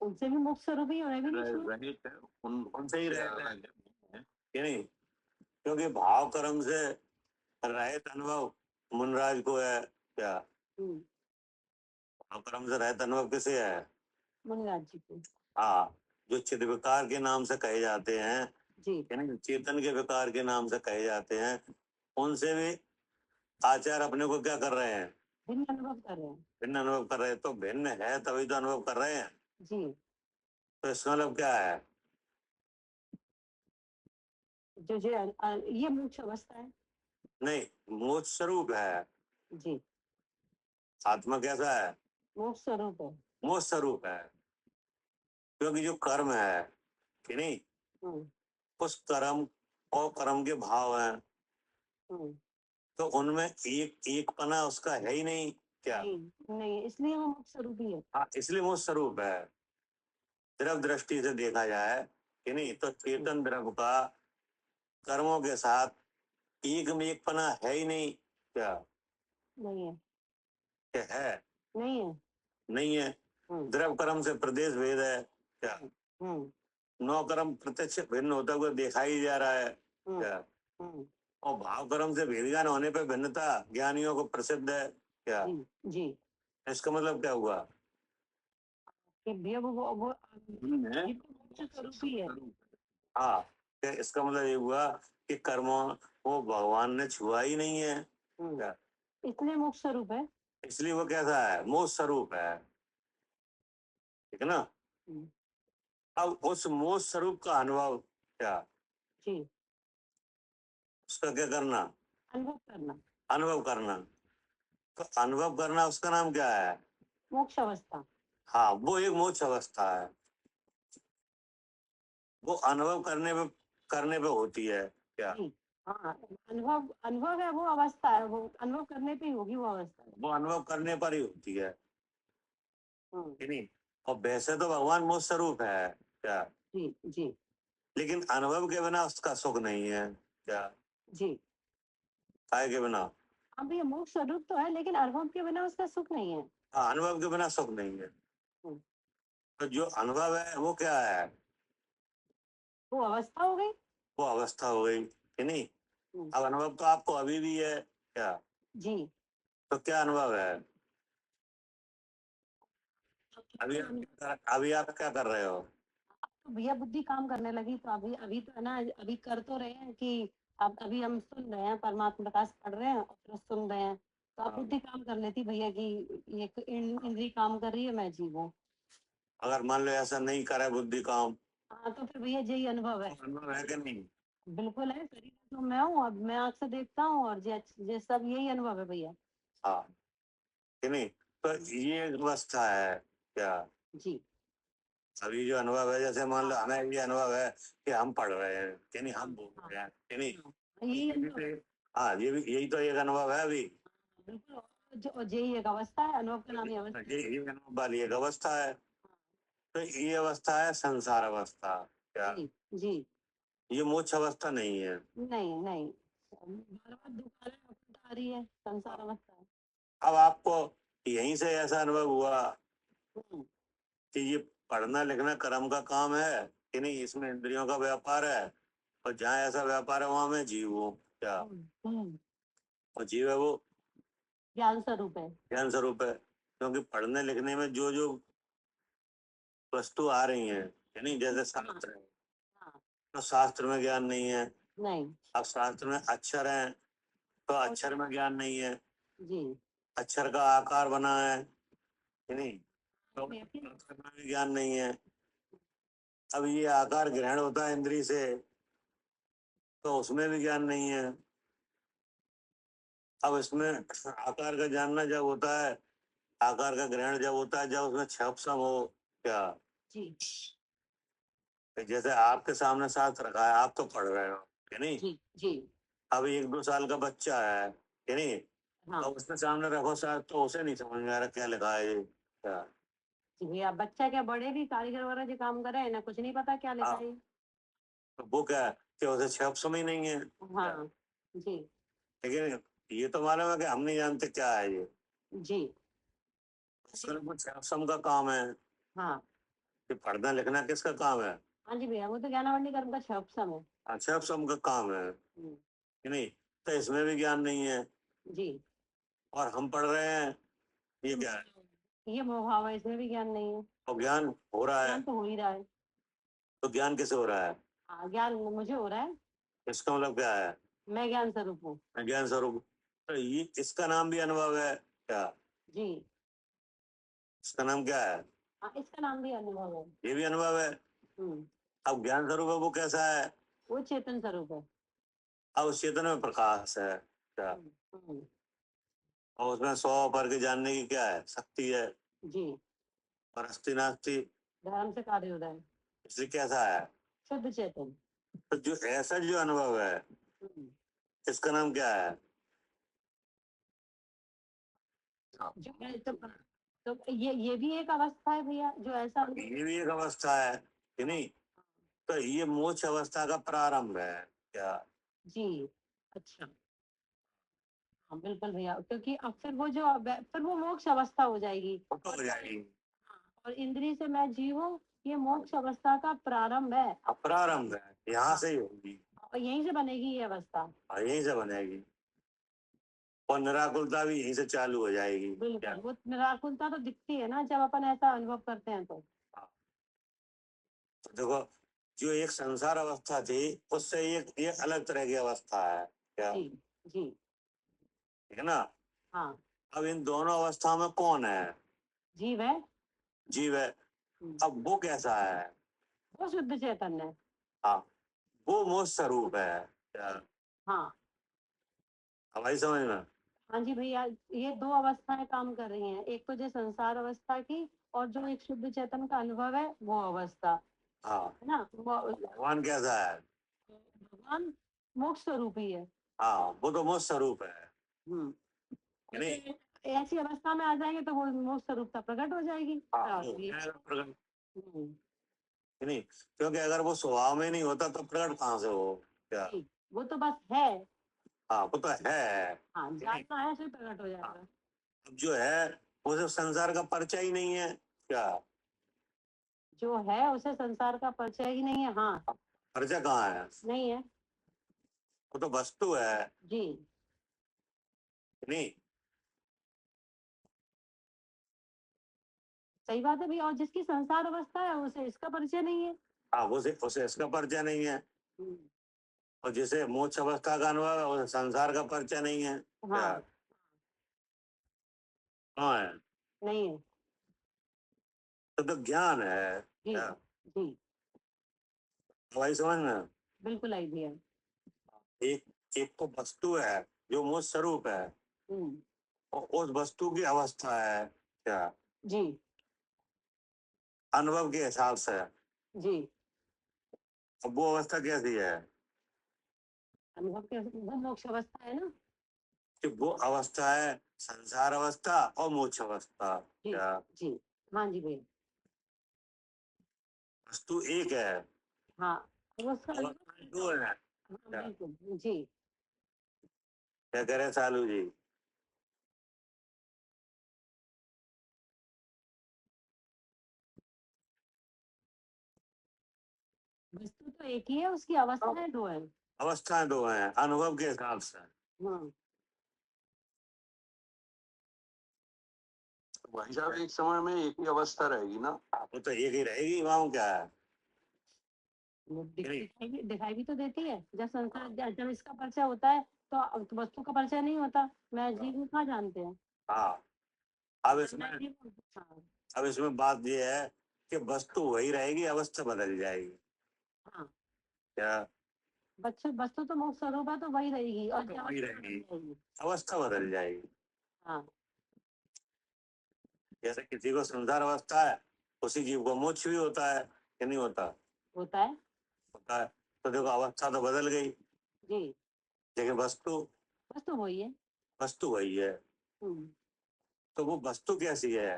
Speaker 1: उनसे भी मोक्ष स्वरूप ही होने भी नहीं छुआ।
Speaker 3: रहित है
Speaker 2: उनसे ही रहते हैं
Speaker 3: है।
Speaker 2: कि नहीं? क्योंकि भाव कर्म से रहित अनुभव मुनराज को है क्या?
Speaker 1: हम्म,
Speaker 2: भाव कर्म से रहित अनुभव किसे है?
Speaker 1: मुनिराज जी को।
Speaker 2: हाँ, जो चिद विकार के नाम से कहे जाते हैं
Speaker 1: जी।
Speaker 2: कि नहीं, चेतन के विकार के नाम से कहे जाते हैं, उनसे भी आचार अपने को क्या कर रहे हैं?
Speaker 1: भिन्न अनुभव कर रहे हैं।
Speaker 2: भिन्न अनुभव कर रहे हैं। तो भिन्न है तभी तो अनुभव कर रहे हैं।
Speaker 1: जी।
Speaker 2: तो इसका मतलब क्या है?
Speaker 1: ये मोक्ष अवस्था है।
Speaker 2: नहीं, मोक्ष स्वरूप है।
Speaker 1: जी।
Speaker 2: आत्मा कैसा है?
Speaker 1: मोक्ष स्वरूप है।
Speaker 2: मोक्ष स्वरूप है। क्योंकि जो कर्म है कि नहीं,
Speaker 1: हम्म,
Speaker 2: उस कर्म और कर्म के भाव हैं,
Speaker 1: हम्म,
Speaker 2: तो उनमें एक एक पना उसका है ही नहीं क्या?
Speaker 1: नहीं नहीं, इसलिए वो मोक्ष स्वरूप ही है।
Speaker 2: हाँ, इसलिए मोक्ष स्वरूप है। द्रव दृष्टि से देखा जाए कि नहीं, तो चेतन द्रव का कर्मों के साथ एक में एक पना है ही नहीं क्या?
Speaker 1: नहीं है।
Speaker 2: क्या है?
Speaker 1: नहीं है।
Speaker 2: नहीं है।
Speaker 1: हम्म,
Speaker 2: द्रव कर्म से प्रदेश भेद है क्या?
Speaker 1: हम्म,
Speaker 2: नौ कर्म प्रत्यक्ष भिन्न होता हुआ देखा ही जा रहा है
Speaker 1: हम्म,
Speaker 2: क्या?
Speaker 1: हम्म,
Speaker 2: और भाव कर्म से भेदज्ञान होने पर भिन्नता ज्ञानियों को प्रसिद्ध है क्या?
Speaker 1: जी। जी।
Speaker 2: इसका मतलब क्या हुआ?
Speaker 1: कि भैया वो जीव का मोक्ष स्वरूप ही है।
Speaker 2: हाँ, क्या इसका मतलब ये हुआ कि कर्मों को भगवान ने छुआ ही नहीं है क्या?
Speaker 1: इसलिए मोक्ष स्वरूप है।
Speaker 2: इसलिए वो कैसा है? मोक्ष स्वरूप है। ठीक है ना?
Speaker 1: हम्म,
Speaker 2: अब उस मोक्ष स्वरूप का अनुभव क्या?
Speaker 1: जी।
Speaker 2: उसका क्या करना?
Speaker 1: अनुभव करना।
Speaker 2: अनुभव करना। तो अनुभव करना उसका नाम क्या है?
Speaker 1: मोक्ष अवस्था।
Speaker 2: हाँ, वो एक मोक्ष अवस्था है। वो अनुभव करने पे होती है क्या?
Speaker 1: जी। हाँ, अनुभव अनुभव है, वो अवस्था है, वो अनुभव करने पे ही होगी वो अवस्था।
Speaker 2: वो अनुभव करने पर ही होती है
Speaker 1: हम्म,
Speaker 2: कि नहीं? और वैसे तो भगवान मोक्ष स्वरूप है क्या?
Speaker 1: जी। जी।
Speaker 2: लेकिन अनुभव के बिना उसका सुख नहीं है क्या?
Speaker 1: जी।
Speaker 2: काय के बिना?
Speaker 1: हाँ भैया, मोक्ष स्वरूप तो है, लेकिन अनुभव के बिना उसका सुख नहीं है।
Speaker 2: हाँ, अनुभव के बिना सुख नहीं है।
Speaker 1: हम्म,
Speaker 2: तो जो अनुभव है वो क्या है?
Speaker 1: वो अवस्था हो गई।
Speaker 2: वो अवस्था हो गई कि नहीं?
Speaker 1: हम्म,
Speaker 2: अब अनुभव तो आपको अभी भी है क्या?
Speaker 1: जी।
Speaker 2: तो क्या अनुभव है? अभी
Speaker 1: तो
Speaker 2: अभी आप क्या कर रहे हो?
Speaker 1: भैया बुद्धि काम करने लगी, तो अभी अभी तो है ना, अभी कर तो रहे हैं कि अब अभी हम सुन रहे हैं, परमात्मा प्रकाश पढ़ रहे हैं और फिर सुन रहे हैं, तो अब
Speaker 2: हाँ।
Speaker 1: बुद्धि काम कर लेती भैया कि ये इंद्री काम कर रही है, मैं जीव हूँ।
Speaker 2: अगर मान लो ऐसा नहीं करे बुद्धि काम,
Speaker 1: हाँ, तो फिर भैया यही अनुभव है।
Speaker 2: तो अनुभव है कि नहीं?
Speaker 1: बिल्कुल है, शरीर तो मैं हूँ, अब मैं आँख से देखता हूँ और ये सब यही अनुभव है भैया।
Speaker 2: हाँ कि नहीं? तो ये एक अवस्था है क्या?
Speaker 1: जी।
Speaker 2: अभी जो अनुभव है, जैसे मान लो हमें ये अनुभव है कि हम पढ़ रहे हैं कि नहीं, हम बोल
Speaker 1: हाँ,
Speaker 2: रहे हैं कि नहीं?
Speaker 1: यही
Speaker 2: ये भी
Speaker 1: अनुभव है।
Speaker 2: तो हाँ, ये भी यही तो एक अनुभव है अभी।
Speaker 1: बिल्कुल। जो यही एक अवस्था है, अनुभव का नाम ही अवस्था है।
Speaker 2: ये अनुभव वाली एक अवस्था है। तो ये अवस्था है संसार अवस्था क्या?
Speaker 1: जी। जी।
Speaker 2: ये मोक्ष अवस्था नहीं है।
Speaker 1: नहीं नहीं, बार बार दुख आ रहा है, आ रही है, संसार अवस्था है।
Speaker 2: अब आपको यहीं से ऐसा अनुभव हुआ
Speaker 1: हम्म,
Speaker 2: कि ये पढ़ना लिखना कर्म का काम है कि नहीं, इसमें इंद्रियों का व्यापार है, और जहाँ ऐसा व्यापार है वहां मैं जीव हूँ क्या,
Speaker 1: हम्म,
Speaker 2: और जीव है वो
Speaker 1: ज्ञान स्वरूप है।
Speaker 2: ज्ञान स्वरूप है। क्योंकि पढ़ने लिखने में जो जो वस्तु आ रही है, यानी जैसे शास्त्र है,
Speaker 1: हाँ,
Speaker 2: तो शास्त्र में ज्ञान नहीं है।
Speaker 1: नहीं।
Speaker 2: अब शास्त्र में अक्षर है, तो अक्षर में ज्ञान नहीं है,
Speaker 1: जी।
Speaker 2: अक्षर का आकार बना है कि नहीं, तो
Speaker 1: बिल्कुल।
Speaker 2: अक्षर में भी ज्ञान नहीं है। अब ये आकार ग्रहण होता है इंद्री से, तो उसमें भी ज्ञान नहीं है। अब इसमें आकार का जानना जब होता है, आकार का ग्रहण जब होता है, जब उसमें छप सम हो क्या,
Speaker 1: जी।
Speaker 2: कि जैसे आपके सामने शास्त्र रखा है, आप तो पढ़ रहे हो कि नहीं,
Speaker 1: जी। जी।
Speaker 2: अब 1-2 साल का बच्चा है कि नहीं,
Speaker 1: हाँ
Speaker 2: तो उसके सामने रखो शायद, तो उसे नहीं समझ में आ रहा क्या लिखा है ये क्या।
Speaker 1: जी भैया, बच्चा क्या, बड़े भी कारीगर वगैरह जो काम कर रहे हैं ना, कुछ नहीं पता क्या लिखा
Speaker 2: हाँ,
Speaker 1: है ये।
Speaker 2: तो वो क्या है कि उसे छप सम ही नहीं है क्या?
Speaker 1: हाँ। जी।
Speaker 2: लेकिन ये तो मालूम है कि हम नहीं जानते क्या है ये,
Speaker 1: जी।
Speaker 2: उसका तो कुछ छप सम का काम है।
Speaker 1: हाँ।
Speaker 2: कि पढ़ना लिखना किसका काम है?
Speaker 1: हाँ जी भैया, वो तो ज्ञानावंडी कर्म का छप सम है।
Speaker 2: छप सम का काम है
Speaker 1: हम्म,
Speaker 2: कि नहीं, तो इसमें भी ज्ञान नहीं है,
Speaker 1: जी।
Speaker 2: और हम पढ़ रहे हैं, ये क्या है,
Speaker 1: ये मोह भाव है, इसमें भी ज्ञान नहीं है।
Speaker 2: और ज्ञान हो रहा है।
Speaker 1: ज्ञान तो हो ही रहा है।
Speaker 2: तो ज्ञान किसे हो रहा है?
Speaker 1: हाँ, ज्ञान मुझे हो रहा है।
Speaker 2: इसका मतलब क्या है?
Speaker 1: मैं ज्ञान स्वरूप हूँ।
Speaker 2: ज्ञान स्वरूप। तो ये इसका नाम भी अनुभव है क्या?
Speaker 1: जी।
Speaker 2: इसका नाम क्या है?
Speaker 1: हाँ, इसका नाम भी अनुभव है।
Speaker 2: ये भी अनुभव है।
Speaker 1: हम्म,
Speaker 2: अब ज्ञान स्वरूप है वो कैसा है?
Speaker 1: वो चेतन स्वरूप है।
Speaker 2: अब उस चेतन में प्रकाश है क्या,
Speaker 1: हम्म, हम्म,
Speaker 2: और उसमें 100 पर के जानने की क्या है, शक्ति है,
Speaker 1: जी।
Speaker 2: और अस्थि नास्ति,
Speaker 1: धर्म से कार्य हो रहा है।
Speaker 2: इसलिए कैसा है?
Speaker 1: शुद्ध चेतन।
Speaker 2: तो जो ऐसा जो अनुभव है,
Speaker 1: हम्म,
Speaker 2: इसका नाम क्या है?
Speaker 1: जो है तो ये भी एक अवस्था है भैया, जो ऐसा
Speaker 2: ये भी एक अवस्था है कि नहीं, तो ये मोक्ष अवस्था का प्रारंभ है क्या?
Speaker 1: जी। अच्छा। हाँ बिल्कुल भैया, क्योंकि अब फिर वो जो फिर वो मोक्ष अवस्था हो जाएगी।
Speaker 2: वो तो हो जाएगी।
Speaker 1: हाँ, और इंद्री से मैं जीव हूँ, ये मोक्ष अवस्था का प्रारंभ है।
Speaker 2: अब प्रारंभ है, यहाँ से ही होगी,
Speaker 1: और यहीं से बनेगी ये अवस्था।
Speaker 2: और यहीं से बनेगी, और निराकुलता भी यहीं से चालू हो जाएगी क्या?
Speaker 1: बिल्कुल, वो निराकुलता तो दिखती है ना जब अपन ऐसा अनुभव करते हैं तो।
Speaker 2: हाँ, तो देखो, जो एक संसार अवस्था थी, उससे ये अलग तरह की अवस्था है क्या,
Speaker 1: जी। जी।
Speaker 2: ठीक है ना।
Speaker 1: हाँ।
Speaker 2: अब इन दोनों अवस्थाओं में कौन है?
Speaker 1: जीव है।
Speaker 2: जीव है। अब वो कैसा है?
Speaker 1: वो शुद्ध चैतन्य है।
Speaker 2: हाँ, वो मोक्ष स्वरूप है क्या?
Speaker 1: हाँ।
Speaker 2: हमारी समझ में।
Speaker 1: हाँ जी भैया, ये दो अवस्थाएं काम कर रही हैं, एक तो जो संसार अवस्था की, और जो एक शुद्ध चेतन का अनुभव है वो अवस्था,
Speaker 2: हाँ,
Speaker 1: है ना। वो
Speaker 2: भगवान कैसा है?
Speaker 1: भगवान मोक्ष स्वरूप ही है।
Speaker 2: हाँ, वो तो मोक्ष स्वरूप है
Speaker 1: हम्म,
Speaker 2: कि नहीं।
Speaker 1: जैसे ऐसी अवस्था में आ जाएंगे तो वो मोक्ष स्वरूपता प्रकट हो जाएगी।
Speaker 2: हाँ,
Speaker 1: हाँ,
Speaker 2: वो है प्रकट
Speaker 1: हम्म,
Speaker 2: कि नहीं, क्योंकि अगर वो स्वभाव में नहीं होता तो प्रकट कहाँ से हो क्या?
Speaker 1: जी, वो तो बस है।
Speaker 2: हाँ, वो तो है
Speaker 1: हाँ,
Speaker 2: कि नहीं।
Speaker 1: जानना है फिर प्रकट हो
Speaker 2: हाँ,
Speaker 1: जाएगा।
Speaker 2: अब जो है वो तो संसार का परिचय ही नहीं है क्या?
Speaker 1: जो है उसे संसार का परिचय ही नहीं है। हाँ।
Speaker 2: परिचय कहाँ है?
Speaker 1: नहीं है।
Speaker 2: वो तो वस्तु है
Speaker 1: जी।
Speaker 2: कि नहीं।
Speaker 1: सही बात है भैया, और जिसकी संसार अवस्था है उसे इसका परिचय नहीं है।
Speaker 2: हाँ, वो से उसे इसका परिचय नहीं है,
Speaker 1: हम्म,
Speaker 2: और जिसे मोक्ष अवस्था का अनुभव है उसे संसार का परिचय नहीं है क्या?
Speaker 1: हाँ।
Speaker 2: हाँ है,
Speaker 1: नहीं है।
Speaker 2: तो ज्ञान है
Speaker 1: जी।
Speaker 2: क्या?
Speaker 1: जी।
Speaker 2: वही समझ में।
Speaker 1: बिल्कुल आई भैया।
Speaker 2: एक एक तो वस्तु है जो मोक्ष स्वरूप है,
Speaker 1: हम्म,
Speaker 2: और उस वस्तु की अवस्था है क्या,
Speaker 1: जी।
Speaker 2: अनुभव के हिसाब से।
Speaker 1: जी।
Speaker 2: अब वो अवस्था कैसी है?
Speaker 1: अनुभव के वो मोक्ष अवस्था है ना।
Speaker 2: कि वो अवस्था है संसार अवस्था और मोक्ष अवस्था
Speaker 1: जी।
Speaker 2: क्या?
Speaker 1: जी। हाँ जी भैया।
Speaker 2: वस्तु एक है,
Speaker 1: हाँ, वो उसका
Speaker 2: अवस्थाएं
Speaker 1: अनुभव।
Speaker 2: दो है
Speaker 1: हाँ
Speaker 2: क्या?
Speaker 1: बिल्कुल जी।
Speaker 2: क्या कह रहे हैं सालू जी?
Speaker 1: तो एक ही है, उसकी अवस्थाएं दो है।
Speaker 2: अवस्थाएं दो हैं अनुभव के हिसाब से।
Speaker 1: हाँ,
Speaker 3: भाई साहब एक समय में एक ही अवस्था रहेगी ना?
Speaker 2: वो तो एक ही रहेगी, वहां क्या है।
Speaker 1: वो
Speaker 2: नहीं।
Speaker 1: दिखाई भी तो देती है। जब संसार जब इसका परिचय होता है तो वस्तु का परिचय नहीं होता। मैं जीव हूँ, कहाँ जानते हैं।
Speaker 2: हाँ, अब इसमें
Speaker 1: मैं जीव हूँ। हाँ,
Speaker 2: अब इसमें बात यह है कि वस्तु वही रहेगी, अवस्था बदल जाएगी।
Speaker 1: हाँ,
Speaker 2: क्या?
Speaker 1: वस्तु तो मोक्ष स्वरूप है, तो वही रहेगी और
Speaker 2: तो
Speaker 1: क्या
Speaker 2: वही
Speaker 1: अवस्था बदल
Speaker 2: रहेगी,
Speaker 1: जाएगी।
Speaker 2: अवस्था बदल जाएगी।
Speaker 1: हाँ,
Speaker 2: जैसे किसी को संसार अवस्था है, उसी जीव को मोक्ष भी होता है कि नहीं होता?
Speaker 1: होता है।
Speaker 2: होता है। तो देखो अवस्था तो बदल गई,
Speaker 1: जी,
Speaker 2: लेकिन वस्तु
Speaker 1: वस्तु वही है।
Speaker 2: वस्तु वही है।
Speaker 1: हम्म,
Speaker 2: तो वो वस्तु कैसी है?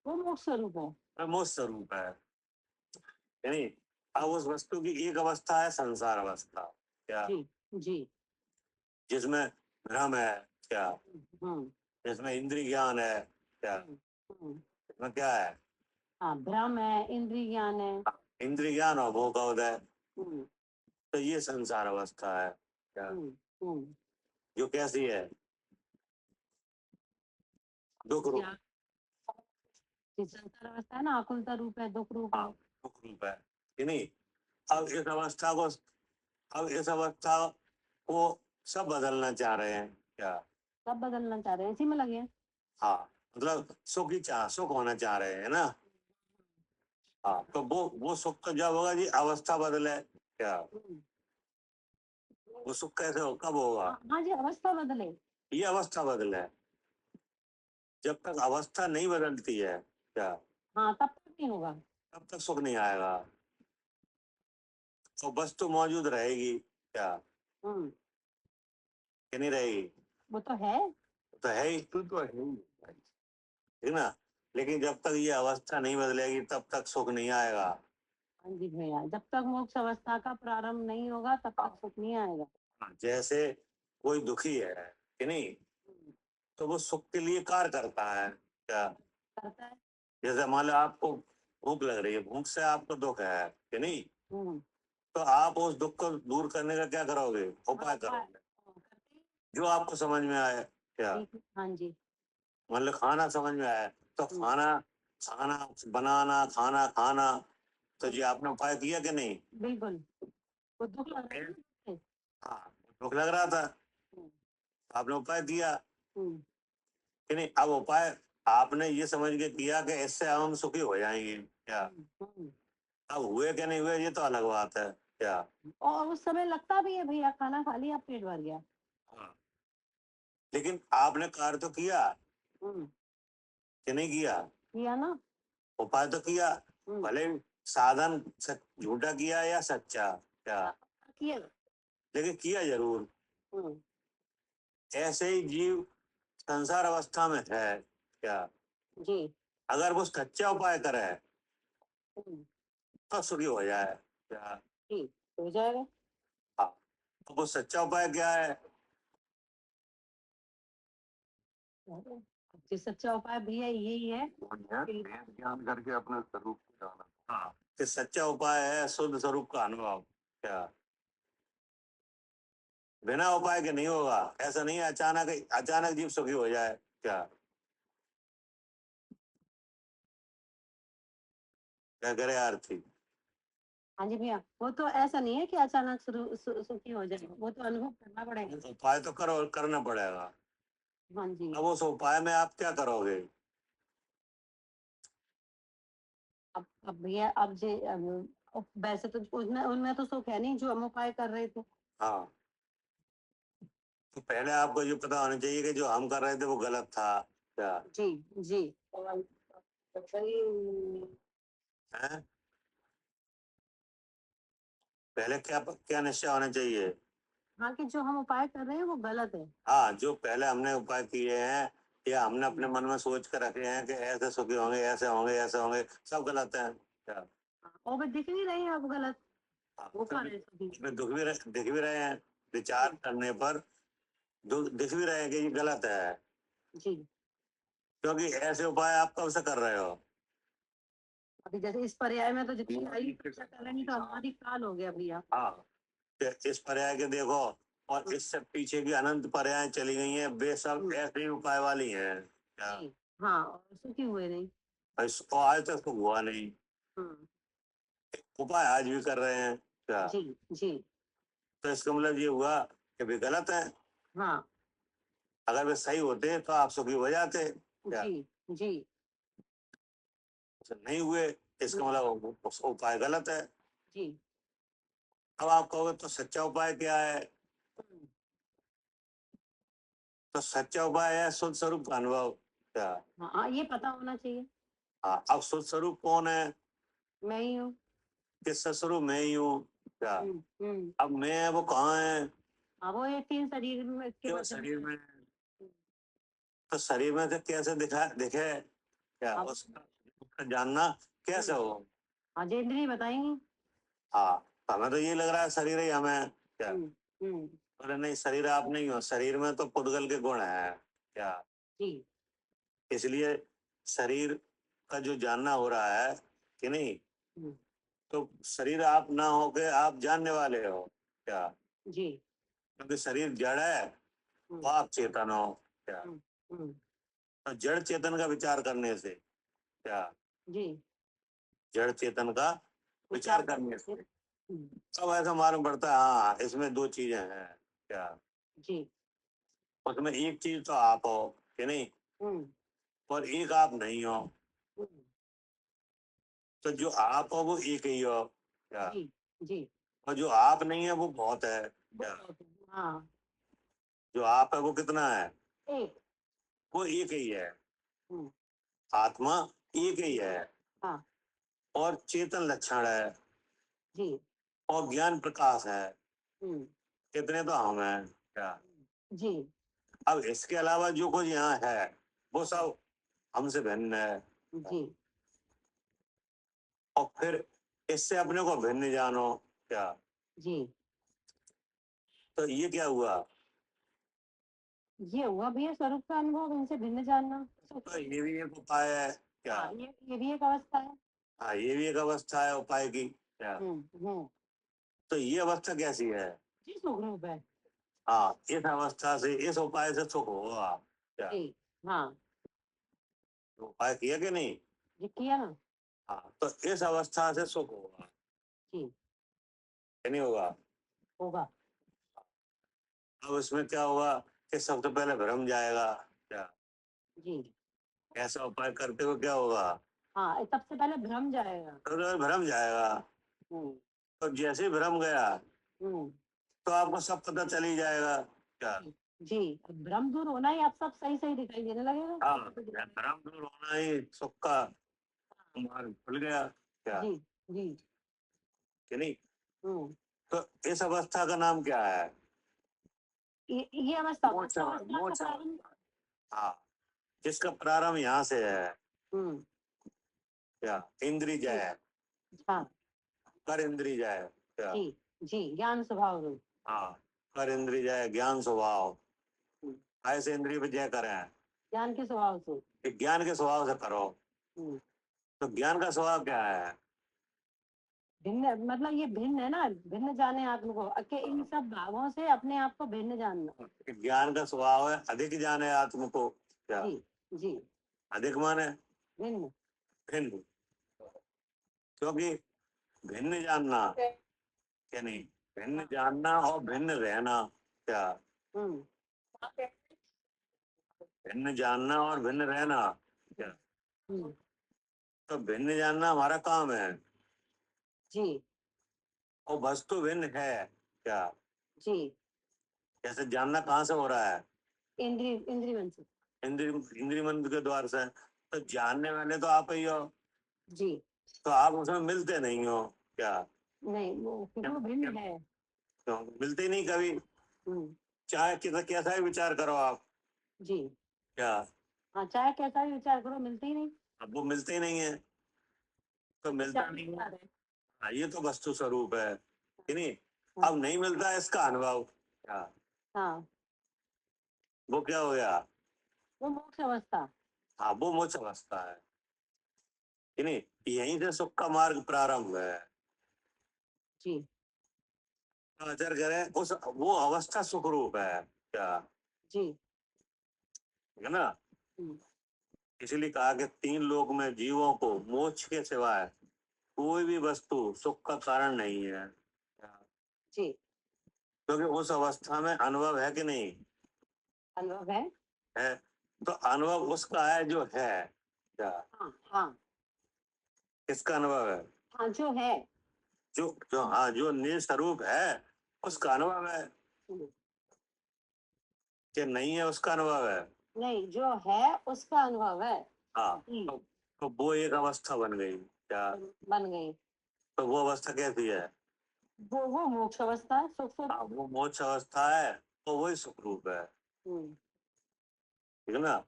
Speaker 1: वो मोक्ष स्वरूप है।
Speaker 2: वह मोक्ष स्वरूप है, यानी अब उस वस्तु की एक अवस्था है संसार अवस्था। क्या?
Speaker 1: जी, जी।
Speaker 2: जिसमें भ्रम है। क्या?
Speaker 1: हम्म,
Speaker 2: जिसमें इंद्रिय ज्ञान है। क्या?
Speaker 1: हम्म, हम्म।
Speaker 2: इसमें क्या है?
Speaker 1: हाँ, भ्रम है, इंद्रिय ज्ञान है।
Speaker 2: इंद्रिय ज्ञान और भोग का उदय।
Speaker 1: हम्म,
Speaker 2: तो ये संसार अवस्था है। क्या?
Speaker 1: हम्म, हम्म।
Speaker 2: जो कैसी है? दुख रूप।
Speaker 1: या जिस संसार अवस्था है ना, आकुलता रूप है, दुख रूप
Speaker 2: हाँ,
Speaker 1: है।
Speaker 2: दुख रूप है कि नहीं। अब इस अवस्था को अब इस अवस्था को सब बदलना चाह रहे हैं। क्या?
Speaker 1: सब बदलना चाह रहे हैं, इसी में लगे हैं।
Speaker 2: हाँ, मतलब सुख होना चाह रहे हैं ना। हाँ, तो वो सुख तो जब होगा जी अवस्था बदले। क्या?
Speaker 1: हम्म।
Speaker 2: वो सुख कैसे हो, कब होगा?
Speaker 1: हाँ, हाँ जी, अवस्था बदले।
Speaker 2: ये अवस्था बदले। जब तक अवस्था नहीं बदलती है, क्या,
Speaker 1: हाँ, तब तक नहीं होगा।
Speaker 2: तब तक सुख नहीं आएगा। तो वस्तु मौजूद रहेगी। क्या?
Speaker 1: हम्म,
Speaker 2: कि नहीं रहेगी?
Speaker 1: वो तो है।
Speaker 2: तो है ही,
Speaker 3: तो है ही।
Speaker 2: ठीक ना। लेकिन जब तक ये अवस्था नहीं बदलेगी तब तक सुख नहीं आएगा।
Speaker 1: हाँ जी भैया, जब तक मोक्ष अवस्था का प्रारंभ नहीं होगा तब तक सुख नहीं आएगा।
Speaker 2: जैसे कोई दुखी है कि नहीं,
Speaker 1: हम्म,
Speaker 2: तो वो सुख के लिए कार्य करता है। क्या?
Speaker 1: करता है।
Speaker 2: जैसे मान लो आपको भूख लग रही है, भूख से आपको दुख है कि नहीं,
Speaker 1: हम्म।
Speaker 2: तो आप उस दुख को दूर करने का क्या करोगे?
Speaker 1: हाँ,
Speaker 2: उपाय करोगे
Speaker 1: करते हैं।
Speaker 2: जो आपको समझ में आए। क्या?
Speaker 1: ठीक है, हाँ जी।
Speaker 2: मान लो खाना समझ में आया, तो
Speaker 1: हम्म,
Speaker 2: खाना खाना बनाना, खाना खाना। तो जी आपने उपाय किया कि नहीं?
Speaker 1: बिल्कुल। वो दुख लग रहा है ना उससे।
Speaker 2: हाँ, भूख लग रहा था,
Speaker 1: हम्म,
Speaker 2: आपने उपाय किया
Speaker 1: हम्म,
Speaker 2: कि नहीं। अब उपाय आपने ये समझ के किया कि इससे हम सुखी हो जाएंगे। क्या?
Speaker 1: हम्म।
Speaker 2: अब हुए कि नहीं हुए ये तो अलग बात है। क्या?
Speaker 1: और उस समय लगता भी है भैया, खाना खा लिया, पेट भर गया।
Speaker 2: हाँ, लेकिन आपने कार्य तो किया
Speaker 1: हम्म,
Speaker 2: कि नहीं किया?
Speaker 1: किया ना।
Speaker 2: उपाय तो किया,
Speaker 1: हम्म,
Speaker 2: भले साधन झूठा किया या सच्चा। क्या?
Speaker 1: किया।
Speaker 2: लेकिन किया जरूर।
Speaker 1: हम्म,
Speaker 2: ऐसे ही जीव संसार अवस्था में है। क्या?
Speaker 1: जी।
Speaker 2: अगर वो सच्चा उपाय करे
Speaker 1: हम्म,
Speaker 2: तो सुखी हो जाए। क्या?
Speaker 1: ठीक हो जाएगा।
Speaker 2: हाँ, तो वो सच्चा उपाय क्या है?
Speaker 1: जी, सच्चा उपाय भैया यही है।
Speaker 3: वेद ज्ञान करके अपने स्वरूप को जाना।
Speaker 2: हाँ, कि सच्चा उपाय है शुद्ध स्वरूप का अनुभव। क्या? बिना उपाय के नहीं होगा। ऐसा नहीं है अचानक अचानक जीव सुखी हो जाए। क्या? क्या करे आरती?
Speaker 1: हाँ जी भैया, वो तो ऐसा नहीं है कि अचानक सुखी हो जाए, वो तो अनुभव करना पड़ेगा।
Speaker 2: उपाय तो करना पड़ेगा।
Speaker 1: हाँ जी।
Speaker 2: अब उस उपाय में आप क्या करोगे?
Speaker 1: अब भैया, वैसे तो उसमें उनमें तो सुख है नहीं जो हम उपाय कर रहे थे।
Speaker 2: हाँ, तो पहले आपको ये पता होना चाहिए कि जो हम कर रहे थे वो गलत था। क्या
Speaker 1: जी, जी।
Speaker 2: है? पहले क्या क्या निश्चय होना चाहिए?
Speaker 1: हाँ, कि जो हम उपाय कर रहे हैं वो गलत है।
Speaker 2: हाँ, जो पहले हमने उपाय किए हैं या हमने अपने मन में सोच कर रखे हैं कि ऐसे सुखी होंगे, ऐसे होंगे, ऐसे होंगे, सब गलत है। क्या?
Speaker 1: और वो दिख नहीं रहे हैं अब गलत।
Speaker 2: हाँ,
Speaker 1: वो
Speaker 2: तो
Speaker 1: कहाँ रहे सुखी।
Speaker 2: इसमें दिख भी रहे हैं, विचार करने पर दिख भी रहे हैं कि ये गलत है।
Speaker 1: जी।
Speaker 2: क्योंकि ऐसे उपाय आप कब से कर रहे हो?
Speaker 1: अभी जैसे इस पर्याय में तो जितनी आयु चर्चा कर रहे हैं तो हमारी काल हो गया भैया।
Speaker 2: हाँ, तो इस पर्याय के देखो और इससे पीछे की अनंत पर्याय चली गई हैं, वे सब ऐसे ही उपाय वाली हैं क्या?
Speaker 1: जी हाँ, और सुखी हुए नहीं।
Speaker 2: इसको आज तक तो हुआ नहीं,
Speaker 1: हम्म,
Speaker 2: उपाय आज भी कर रहे हैं क्या?
Speaker 1: जी जी
Speaker 2: तो इसका मतलब ये हुआ कि वे गलत है।
Speaker 1: हाँ
Speaker 2: अगर वे सही होते तो आप सुखी हो जाते क्या?
Speaker 1: जी जी
Speaker 2: तो नहीं हुए, इसका मतलब उपाय गलत है।
Speaker 1: जी
Speaker 2: अब आप कहोगे तो सच्चा उपाय क्या है?
Speaker 1: हम्म,
Speaker 2: तो सच्चा उपाय है शुद्ध स्वरूप का अनुभव क्या?
Speaker 1: हाँ ये पता होना चाहिए।
Speaker 2: हाँ, अब शुद्ध स्वरूप कौन है?
Speaker 1: मैं ही हूँ।
Speaker 2: किस स्वरूप मैं ही हूँ क्या?
Speaker 1: हम्म।
Speaker 2: अब मैं वो कहाँ है?
Speaker 1: हाँ वो ये 3 शरीर में के
Speaker 2: क्यों
Speaker 1: मध्य
Speaker 2: शरीर में? तो शरीर में से कैसे दिखे क्या?
Speaker 1: अब
Speaker 2: उसका जानना कैसे हो?
Speaker 1: हाँ जेंद्री बताएंगी।
Speaker 2: हाँ, तो हमें तो ये लग रहा है शरीर ही हमें क्या?
Speaker 1: हम्म,
Speaker 2: अरे नहीं, शरीर आप नहीं हो, शरीर में तो पुद्गल के गुण है क्या?
Speaker 1: जी
Speaker 2: इसलिए शरीर का जो जानना हो रहा है कि नहीं,
Speaker 1: हम्म,
Speaker 2: तो शरीर आप ना हो के आप जानने वाले हो क्या?
Speaker 1: जी
Speaker 2: क्योंकि शरीर जड़ है, तो
Speaker 1: हम्म,
Speaker 2: आप चेतन हो क्या?
Speaker 1: हम्म, हम्म,
Speaker 2: तो जड़ चेतन का विचार करने से क्या?
Speaker 1: जी
Speaker 2: जड़ चेतन का विचार करने से
Speaker 1: हम्म,
Speaker 2: अब ऐसा मालूम पड़ता है, हाँ इसमें दो चीजें हैं क्या?
Speaker 1: जी
Speaker 2: उसमें एक चीज तो आप हो कि नहीं,
Speaker 1: हम्म,
Speaker 2: और एक आप नहीं हो।
Speaker 1: हम्म,
Speaker 2: तो जो आप हो वो एक ही हो क्या?
Speaker 1: जी जी
Speaker 2: और जो आप नहीं है वो बहुत है क्या?
Speaker 1: बहुत हाँ
Speaker 2: जो आप है वो कितना है?
Speaker 1: एक
Speaker 2: वो एक ही है।
Speaker 1: हम्म,
Speaker 2: आत्मा एक ही है,
Speaker 1: हाँ
Speaker 2: और चेतन लक्षण है,
Speaker 1: जी
Speaker 2: और ज्ञान प्रकाश है।
Speaker 1: हम्म,
Speaker 2: कितने तो हम हैं क्या?
Speaker 1: जी
Speaker 2: अब इसके अलावा जो कुछ यहाँ है वो सब हमसे भिन्न है।
Speaker 1: जी
Speaker 2: और फिर इससे अपने को भिन्न जानो क्या?
Speaker 1: जी
Speaker 2: तो ये क्या हुआ?
Speaker 1: ये हुआ भैया स्वरूप का अनुभव, इनसे भिन्न जानना।
Speaker 2: तो ये भी एक उपाय है क्या?
Speaker 1: हाँ ये भी एक अवस्था है।
Speaker 2: हाँ, ये भी एक अवस्था है उपाय की क्या?
Speaker 1: हम्म,
Speaker 2: तो ये अवस्था कैसी है?
Speaker 1: जी सुख रूप है।
Speaker 2: हाँ, इस अवस्था से इस उपाय से सुख होगा क्या?
Speaker 1: जी हाँ
Speaker 2: तो उपाय किया कि नहीं?
Speaker 1: जी किया ना।
Speaker 2: हाँ, तो इस अवस्था से सुख होगा
Speaker 1: जी
Speaker 2: कि नहीं होगा?
Speaker 1: होगा।
Speaker 2: अब इसमें क्या होगा कि सबसे पहले भ्रम जाएगा क्या?
Speaker 1: जी
Speaker 2: ऐसा उपाय करते हुए क्या होगा?
Speaker 1: हाँ सबसे पहले भ्रम जाएगा।
Speaker 2: सबसे पहले भ्रम जाएगा।
Speaker 1: हम्म
Speaker 2: तो जैसे ही भ्रम गया
Speaker 1: हम्म,
Speaker 2: तो आपको सब पता चल ही जाएगा क्या?
Speaker 1: जी जी भ्रम दूर होना ही आप सब सही सही दिखाई देने लगेगा।
Speaker 2: हाँ, भ्रम दूर होना ही सुख का मार्ग खुल गया क्या?
Speaker 1: जी जी
Speaker 2: कि नहीं?
Speaker 1: हम्म,
Speaker 2: तो इस अवस्था का नाम क्या है?
Speaker 1: ये अवस्था
Speaker 2: मोक्ष
Speaker 1: मोक्ष अवस्था का
Speaker 2: मोक्ष
Speaker 1: प्रारंभ।
Speaker 2: हाँ, जिसका प्रारंभ यहाँ से है
Speaker 1: हम्म,
Speaker 2: क्या? इंद्रिय
Speaker 1: जी
Speaker 2: जय,
Speaker 1: हाँ
Speaker 2: कर इंद्रिय जय क्या?
Speaker 1: जी जी ज्ञान स्वभाव रूप।
Speaker 2: हाँ, कर इंद्रिय जय, ज्ञान स्वभाव।
Speaker 1: हम्म,
Speaker 2: ऐसे इंद्रिय पे जय करें
Speaker 1: ज्ञान के स्वभाव से।
Speaker 2: कि ज्ञान के स्वभाव से करो।
Speaker 1: हम्म,
Speaker 2: तो ज्ञान का स्वभाव क्या है?
Speaker 1: भिन्न मतलब ये भिन्न है ना, भिन्न जाने आत्म को के इन सब भावों से अपने आप को भिन्न जानना।
Speaker 2: कि ज्ञान का स्वभाव है अधिक जाने आत्म को क्या?
Speaker 1: जी जी
Speaker 2: अधिक माने
Speaker 1: भिन्न।
Speaker 2: भिन्न, क्योंकि भिन्न जानना क्या नहीं, भिन्न जानना और भिन्न रहना क्या?
Speaker 1: हम्म
Speaker 2: भिन्न जानना और भिन्न रहना क्या?
Speaker 1: हम्म,
Speaker 2: तो भिन्न जानना हमारा काम है,
Speaker 1: जी
Speaker 2: और वस्तु भिन्न है क्या?
Speaker 1: जी
Speaker 2: जैसे जानना कहाँ से हो रहा है?
Speaker 1: इंद्रिय मन से।
Speaker 2: इंद्रिय इंद्रिय मन के द्वार से। तो जानने वाले तो आप ही हो,
Speaker 1: जी
Speaker 2: तो आप उसमें मिलते नहीं हो क्या?
Speaker 1: नहीं वो क्योंकि वो भिन्न है।
Speaker 2: तो मिलते ही नहीं कभी,
Speaker 1: हम्म,
Speaker 2: चाहे कैसा ही विचार करो आप
Speaker 1: जी
Speaker 2: क्या?
Speaker 1: हाँ चाहे कैसा भी विचार करो मिलते ही नहीं।
Speaker 2: अब वो मिलते ही नहीं है, तो मिलता
Speaker 1: विचार ही
Speaker 2: नहीं है।
Speaker 1: विचार है।
Speaker 2: हाँ, ये तो वस्तु स्वरूप है कि नहीं?
Speaker 1: हाँ
Speaker 2: अब नहीं मिलता है इसका अनुभव क्या?
Speaker 1: हाँ
Speaker 2: वो क्या हो गया?
Speaker 1: वो मोक्ष अवस्था।
Speaker 2: हाँ, वो मोक्ष अवस्था है। नहीं, यहीं से सुख का मार्ग प्रारंभ है।
Speaker 1: जी
Speaker 2: आचार्य कह रहे हैं उस वो अवस्था सुख रूप है क्या,
Speaker 1: जी
Speaker 2: है ना।
Speaker 1: हम्म,
Speaker 2: इसीलिए कहा कि 3 लोक में जीवों को मोक्ष के सिवाय कोई भी वस्तु सुख का कारण नहीं है,
Speaker 1: जी
Speaker 2: क्योंकि उस अवस्था में अनुभव है कि नहीं
Speaker 1: अनुभव है।
Speaker 2: है। तो अनुभव उसका है जो है क्या,
Speaker 1: हाँ हाँ
Speaker 2: किसका अनुभव है,
Speaker 1: हाँ जो है।
Speaker 2: जो जो हाँ जो निस्वरूप है उसका अनुभव है,
Speaker 1: हम्म,
Speaker 2: कि नहीं है उसका अनुभव है।
Speaker 1: नहीं जो है उसका अनुभव है।
Speaker 2: हाँ,
Speaker 1: जी
Speaker 2: तो वो एक अवस्था बन गई क्या,
Speaker 1: बन गई।
Speaker 2: तो वो अवस्था कैसी है,
Speaker 1: वो मोक्ष अवस्था है, सुख स्वरूप।
Speaker 2: हाँ, वो मोक्ष अवस्था है, तो वही सुख रूप है,
Speaker 1: हम्म,
Speaker 2: ठीक है ना।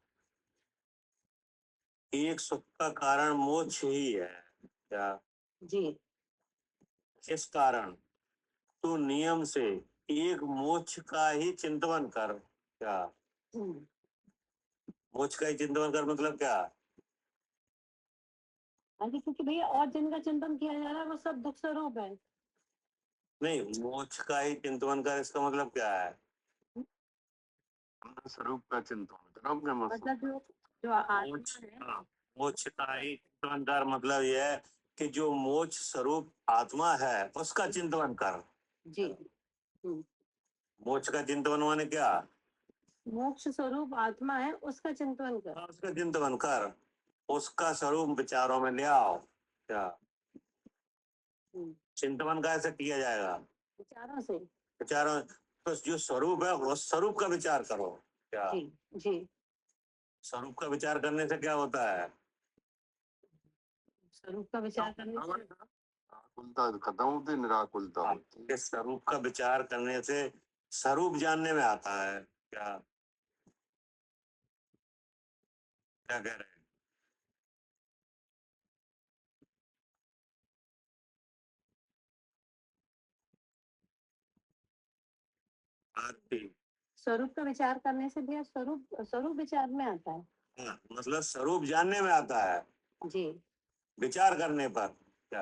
Speaker 2: एक सुख का कारण मोक्ष ही है क्या,
Speaker 1: जी
Speaker 2: इस कारण तू नियम से एक मोक्ष का ही चिंतन कर क्या,
Speaker 1: हम्म,
Speaker 2: मोक्ष का ही चिंतन कर मतलब क्या,
Speaker 1: हाँ जी, क्योंकि भैया और जिनका चिंतन किया जा रहा है वो सब दुख स्वरूप है।
Speaker 2: नहीं मोक्ष का ही चिंतन कर इसका मतलब क्या है,
Speaker 3: स्वरूप का चिंतन करो अपने मतलब।
Speaker 1: मतलब जो आत्मा
Speaker 2: मोक्ष,
Speaker 1: है।
Speaker 2: हाँ, मोक्ष का ही चिंतन कर मतलब यह है कि जो मोक्ष स्वरूप आत्मा है उसका चिंतन कर।
Speaker 1: जी हम्म,
Speaker 2: मोक्ष का चिंतन माने क्या,
Speaker 1: मोक्ष स्वरूप आत्मा है उसका चिंतन कर।
Speaker 2: हाँ, उसका चिंतन कर, उसका स्वरूप विचारों में ले आओ क्या,
Speaker 1: हम्म,
Speaker 2: चिंतन कैसे किया जाएगा,
Speaker 1: विचारों से।
Speaker 2: विचारों, तो जो स्वरूप है उस स्वरूप का विचार करो क्या,
Speaker 1: जी जी
Speaker 2: स्वरूप का विचार करने से क्या होता है,
Speaker 1: स्वरूप का विचार करने से।
Speaker 3: आकुलता खत्म होती, निराकुलता
Speaker 2: हाँ,
Speaker 3: होती।
Speaker 2: इस स्वरूप का विचार करने से स्वरूप जानने में आता है क्या, क्या कह रहे हैं आरती,
Speaker 1: स्वरूप का विचार करने से भैया स्वरूप स्वरूप विचार में आता है।
Speaker 2: हाँ, मतलब स्वरूप जानने में आता है
Speaker 1: जी
Speaker 2: विचार करने पर क्या,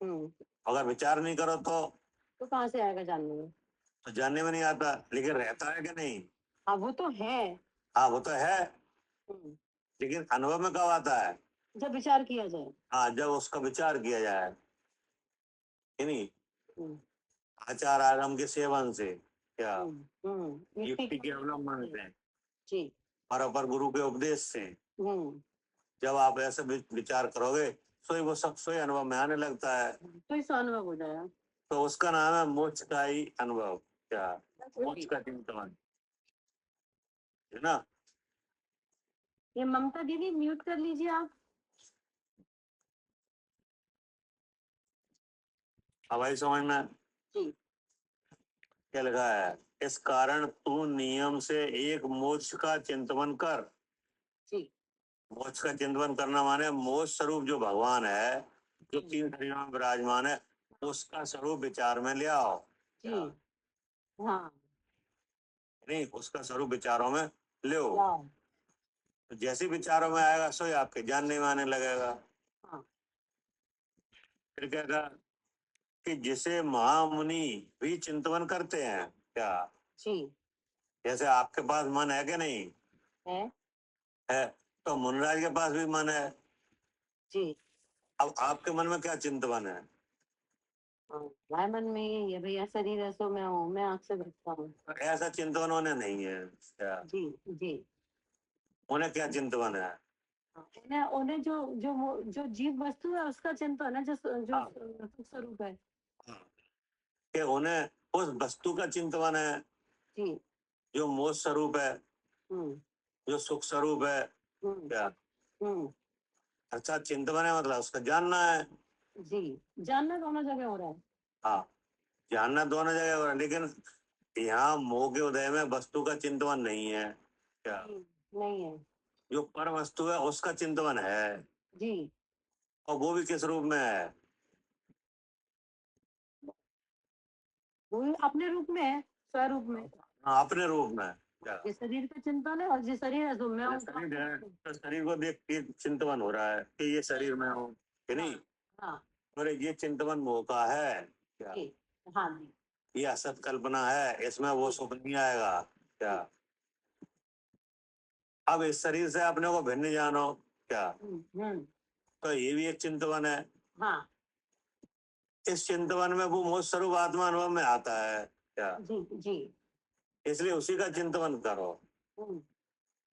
Speaker 1: हम्म,
Speaker 2: अगर विचार नहीं करो
Speaker 1: तो कहाँ से आएगा जानने में।
Speaker 2: तो जानने में नहीं आता, लेकिन रहता है कि नहीं,
Speaker 1: हाँ वो तो है।
Speaker 2: हाँ वो तो है,
Speaker 1: हम्म,
Speaker 2: लेकिन अनुभव में कब आता है,
Speaker 1: जब विचार किया जाए।
Speaker 2: हाँ जब उसका विचार किया जाए, कि नहीं,
Speaker 1: हम्म,
Speaker 2: आचार आगम के सेवन से क्या, युक्ति के अवलंबन
Speaker 1: जी
Speaker 2: से
Speaker 1: जी,
Speaker 2: और अपर गुरु के उपदेश से
Speaker 1: हम्म,
Speaker 2: जब आप ऐसे विचार करोगे सोई वो सब सोई अनुभव में आने लगता है,
Speaker 1: तो इसका अनुभव हो जाएगा।
Speaker 2: तो उसका नाम है मोक्ष का ही अनुभव क्या, मोक्ष का चिंतन, है ना।
Speaker 1: ये ममता दीदी म्यूट कर लीजिए आप।
Speaker 2: अब आई समझ में
Speaker 1: जी
Speaker 2: क्या लगा है, इस कारण तू नियम से एक मोक्ष का चिंतन कर,
Speaker 1: जी
Speaker 2: मोक्ष का चिंतन करना माने मोक्ष स्वरूप जो भगवान है जो 3 शरीरों में विराजमान है उसका स्वरूप विचार में ले आओ
Speaker 1: जी हाँ
Speaker 2: नहीं, उसका स्वरूप विचारों में ले आओ,
Speaker 1: वाह,
Speaker 2: तो जैसे विचारों में आएगा सो ही आपके जानने में आने लगेगा।
Speaker 1: हाँ
Speaker 2: फिर क्या कहा कि जिसे महामुनि भी चिंतन करते हैं क्या,
Speaker 1: जी
Speaker 2: जैसे आपके पास मन है कि नहीं
Speaker 1: है
Speaker 2: है, तो मुनराज के पास भी मन है,
Speaker 1: जी
Speaker 2: अब आपके मन में क्या चिंतन है,
Speaker 1: हाँ। हमारे मन में यही है भैया, शरीर ऐसो मैं हूँ, मैं आँख से देखता हूँ।
Speaker 2: ऐसा चिंतन उन्हें नहीं है क्या,
Speaker 1: जी जी
Speaker 2: उन्हें क्या चिंतन है,
Speaker 1: हाँ, उन्हें उन्हें जो जीव वस्तु है उसका चिंतन है, जो जो
Speaker 2: हाँ,
Speaker 1: सुख स्वरूप है।
Speaker 2: हाँ, कि उन्हें उस वस्तु का चिंतन है
Speaker 1: जी
Speaker 2: जो मोक्ष स्वरूप है,
Speaker 1: हम्म
Speaker 2: जो सुख स्वरूप है
Speaker 1: हम्म
Speaker 2: क्या,
Speaker 1: हम्म
Speaker 2: अच्छा चिंतन है मतलब उसका जानना है,
Speaker 1: जी जानना दोनों जगह हो रहा है।
Speaker 2: हाँ जानना दोनों जगह हो रहा है, लेकिन यहाँ मोह के उदय में वस्तु का चिंतन नहीं है क्या,
Speaker 1: नहीं नहीं है।
Speaker 2: जो पर वस्तु है उसका चिंतन है,
Speaker 1: जी
Speaker 2: और वो भी किस रूप में है,
Speaker 1: वो भी अपने रूप में है, स्वरूप में।
Speaker 2: हाँ अपने रूप में, क्या
Speaker 1: ये शरीर का चिंतन है और ये शरीर है तो मैं
Speaker 2: ये
Speaker 1: हूँ।
Speaker 2: शरीर है, तो शरीर को देख के चिंतवन हो रहा है कि ये शरीर में हूँ कि नहीं।
Speaker 1: हाँ
Speaker 2: अरे ये चिंतवन मोह का है क्या,
Speaker 1: जी, हाँ जी,
Speaker 2: ये असत कल्पना है, इसमें वो सुख नहीं आएगा क्या। अब इस शरीर से अपने को भिन्न जानो क्या, तो ये भी एक चिंतवन है।
Speaker 1: हाँ
Speaker 2: इस चिंतवन में वो मोह स्वरूप आत्मा अनुभव में आता है क्या,
Speaker 1: जी जी,
Speaker 2: इसलिए उसी का चिंतवन करो।
Speaker 1: हम्म,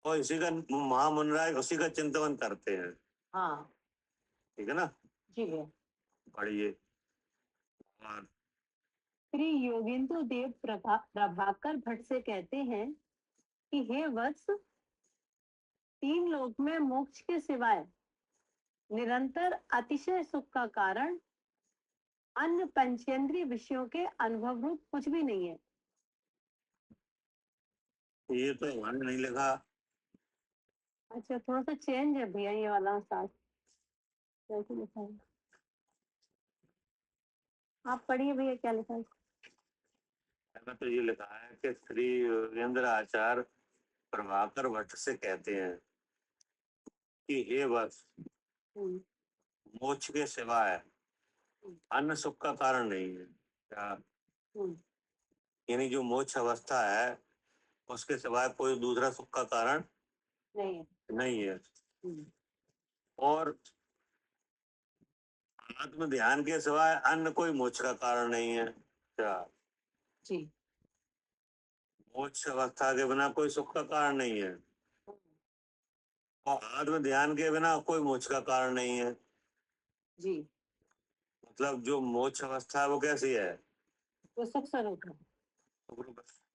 Speaker 2: और इसी का महामुनराज उसी का चिंतवन करते हैं,
Speaker 1: हाँ
Speaker 2: ठीक है ना।
Speaker 1: जी भैया।
Speaker 2: पढ़िए। और
Speaker 1: श्री योगेंद्र देव प्रभाकर भट्ट से कहते हैं कि हे वत्स, तीन लोक में मोक्ष के सिवाय निरंतर अतिशय सुख का कारण अन्य पंचेंद्रिय विषयों के अनुभव रूप कुछ भी नहीं है।
Speaker 2: ये तो हमारे नहीं लिखा।
Speaker 1: अच्छा, थोड़ा सा चेंज है भैया ये वाला साथ, कैसे लिखा है? आप पढ़िए भैया क्या लिखा है।
Speaker 2: मैंने तो ये लिखा है कि श्री योगेंद्र आचार्य प्रभाकर भट्ट से कहते हैं कि हे वत्स,
Speaker 1: हम्म,
Speaker 2: मोक्ष के सिवाय अन्य सुख का कारण नहीं है क्या,
Speaker 1: हम्म,
Speaker 2: यानी जो मोक्ष अवस्था है उसके सिवाय कोई दूसरा सुख का कारण
Speaker 1: नहीं है।
Speaker 2: नहीं है।
Speaker 1: हम्म,
Speaker 2: और आत्म ध्यान के सिवाय अन्य कोई मोक्ष का कारण नहीं है क्या,
Speaker 1: जी,
Speaker 2: मोक्ष अवस्था के बिना कोई सुख का कारण नहीं है, और आत्म ध्यान के बिना कोई मोक्ष का कारण नहीं है।
Speaker 1: जी,
Speaker 2: मतलब जो मोक्ष अवस्था है वो कैसी है,
Speaker 1: वो सुख स्वरूप है।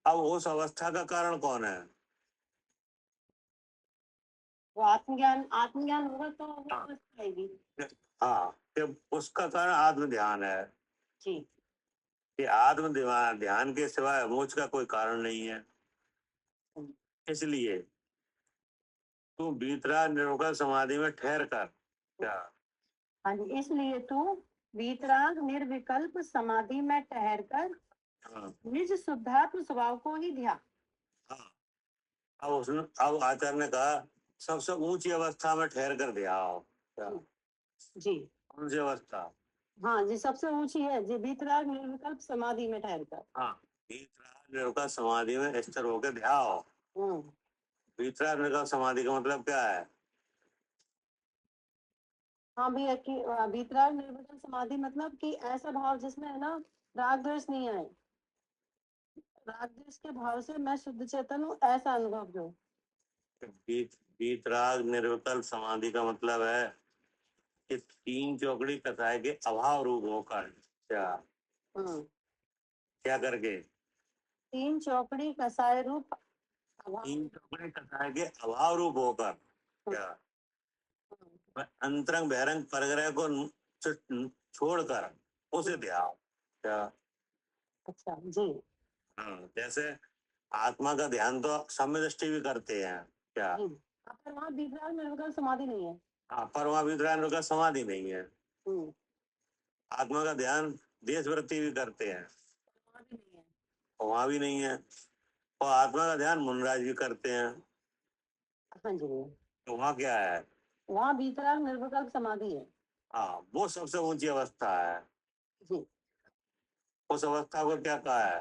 Speaker 2: अब उस अवस्था का कारण कौन है।
Speaker 1: वो आत्मज्ञान होगा तो वो
Speaker 2: हाँ।
Speaker 1: अवस्था आएगी।
Speaker 2: हाँ, कि उसका कारण आत्म ध्यान है
Speaker 1: जी,
Speaker 2: कि आत्म ध्यान के सिवाय मोक्ष का कोई कारण नहीं है। इसलिए तू बीतराग निरोग समाधि में ठहर कर क्या,
Speaker 1: हाँ जी, इसलिए तू वीतराग निर्विकल्प समाधि में ठहर कर
Speaker 2: हाँ
Speaker 1: निज शुद्धात्म स्वभाव को ही ध्यान।
Speaker 2: हाँ, अब आचार्य ने कहा सबसे ऊंची अवस्था में ठहर कर दिया क्या,
Speaker 1: जी,
Speaker 2: कौन सी अवस्था।
Speaker 1: हाँ जी, सबसे ऊंची है जी, वीतराग निर्विकल्प समाधि में ठहर कर।
Speaker 2: हाँ, बीतराग निरोग समाधि में स्थिर होकर ध्याओ।
Speaker 1: हम्म,
Speaker 2: बीतराग निरोग समाधि का मतलब क्या है।
Speaker 1: हाँ भैया कि वीतराग निर्विकल्प समाधि मतलब कि ऐसा भाव जिसमें है ना राग द्वेष नहीं आए, राग द्वेष के भाव से मैं शुद्ध चेतन हूँ ऐसा अनुभव जो।
Speaker 2: बीतराग निर्विकल्प समाधि का मतलब है कि तीन चौकड़ी कथाएं के अभाव रूप होकर क्या,
Speaker 1: हम्म,
Speaker 2: क्या करके
Speaker 1: तीन चौकड़ी कसाय रूप अभाव।
Speaker 2: तीन चौकड़ी कथाएं के अभाव रूप होकर क्या, अंतरंग बहिरंग परग्रह को छोड़कर उसे ध्यान क्या।
Speaker 1: अच्छा जी,
Speaker 2: हाँ, जैसे आत्मा का ध्यान तो सम्य दृष्टि भी करते हैं क्या।
Speaker 1: जी, पर वहाँ वीतराग निर्विकल्प समाधि नहीं है।
Speaker 2: हाँ, पर वहां विद्रान का समाधि नहीं है।
Speaker 1: हम्म,
Speaker 2: आत्मा का ध्यान देश वृत्ति भी करते हैं,
Speaker 1: वहाँ भी नहीं है।
Speaker 2: और वहां भी नहीं है। और आत्मा का ध्यान मुनराज भी करते हैं,
Speaker 1: हाँ जी भैया,
Speaker 2: तो वहां क्या है।
Speaker 1: वहाँ वीतराग निर्विकल्प समाधि है।
Speaker 2: हाँ, वो सबसे ऊंची अवस्था है।
Speaker 1: जी,
Speaker 2: उस अवस्था को क्या कहा है।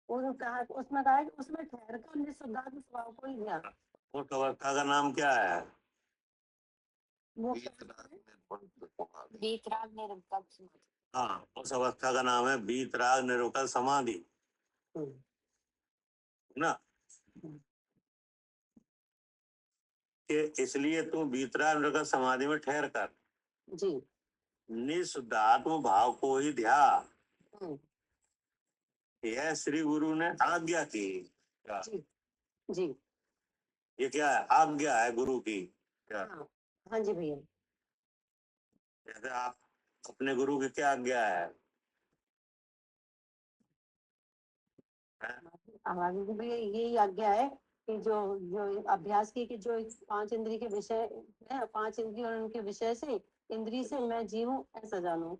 Speaker 1: वो कहा उसमें कहा है कि उसमें ठहर कर निःशुद्धात्म स्वभाव को ही ध्यान।
Speaker 2: उस अवस्था का नाम क्या है।
Speaker 1: वो
Speaker 3: वीतराग
Speaker 1: निर्विकल्प समाधि।
Speaker 2: हाँ, उस अवस्था का नाम है बीतराग निरुकल समाधि
Speaker 1: हम्म,
Speaker 2: ना।
Speaker 1: हम्म,
Speaker 2: कि इसलिए तू बीतराग निरुकल समाधि में ठहर कर
Speaker 1: जी,
Speaker 2: निःशुद्धात्म भाव को ही ध्या।
Speaker 1: हम्म,
Speaker 2: यह श्री गुरु ने आज्ञा की क्या?
Speaker 1: जी, जी,
Speaker 2: ये क्या है, आज्ञा है गुरु की क्या।
Speaker 1: हाँ, हाँ जी भैया,
Speaker 2: जैसे आप अपने गुरु की क्या आज्ञा है, हैं?
Speaker 1: हमारी भी भैया यही आज्ञा है कि जो जो अभ्यास की कि जो इस पांच इंद्रिय के विषय है, पांच इंद्रिय और उनके विषय से इंद्रिय से मैं जीऊं ऐसा जानूं।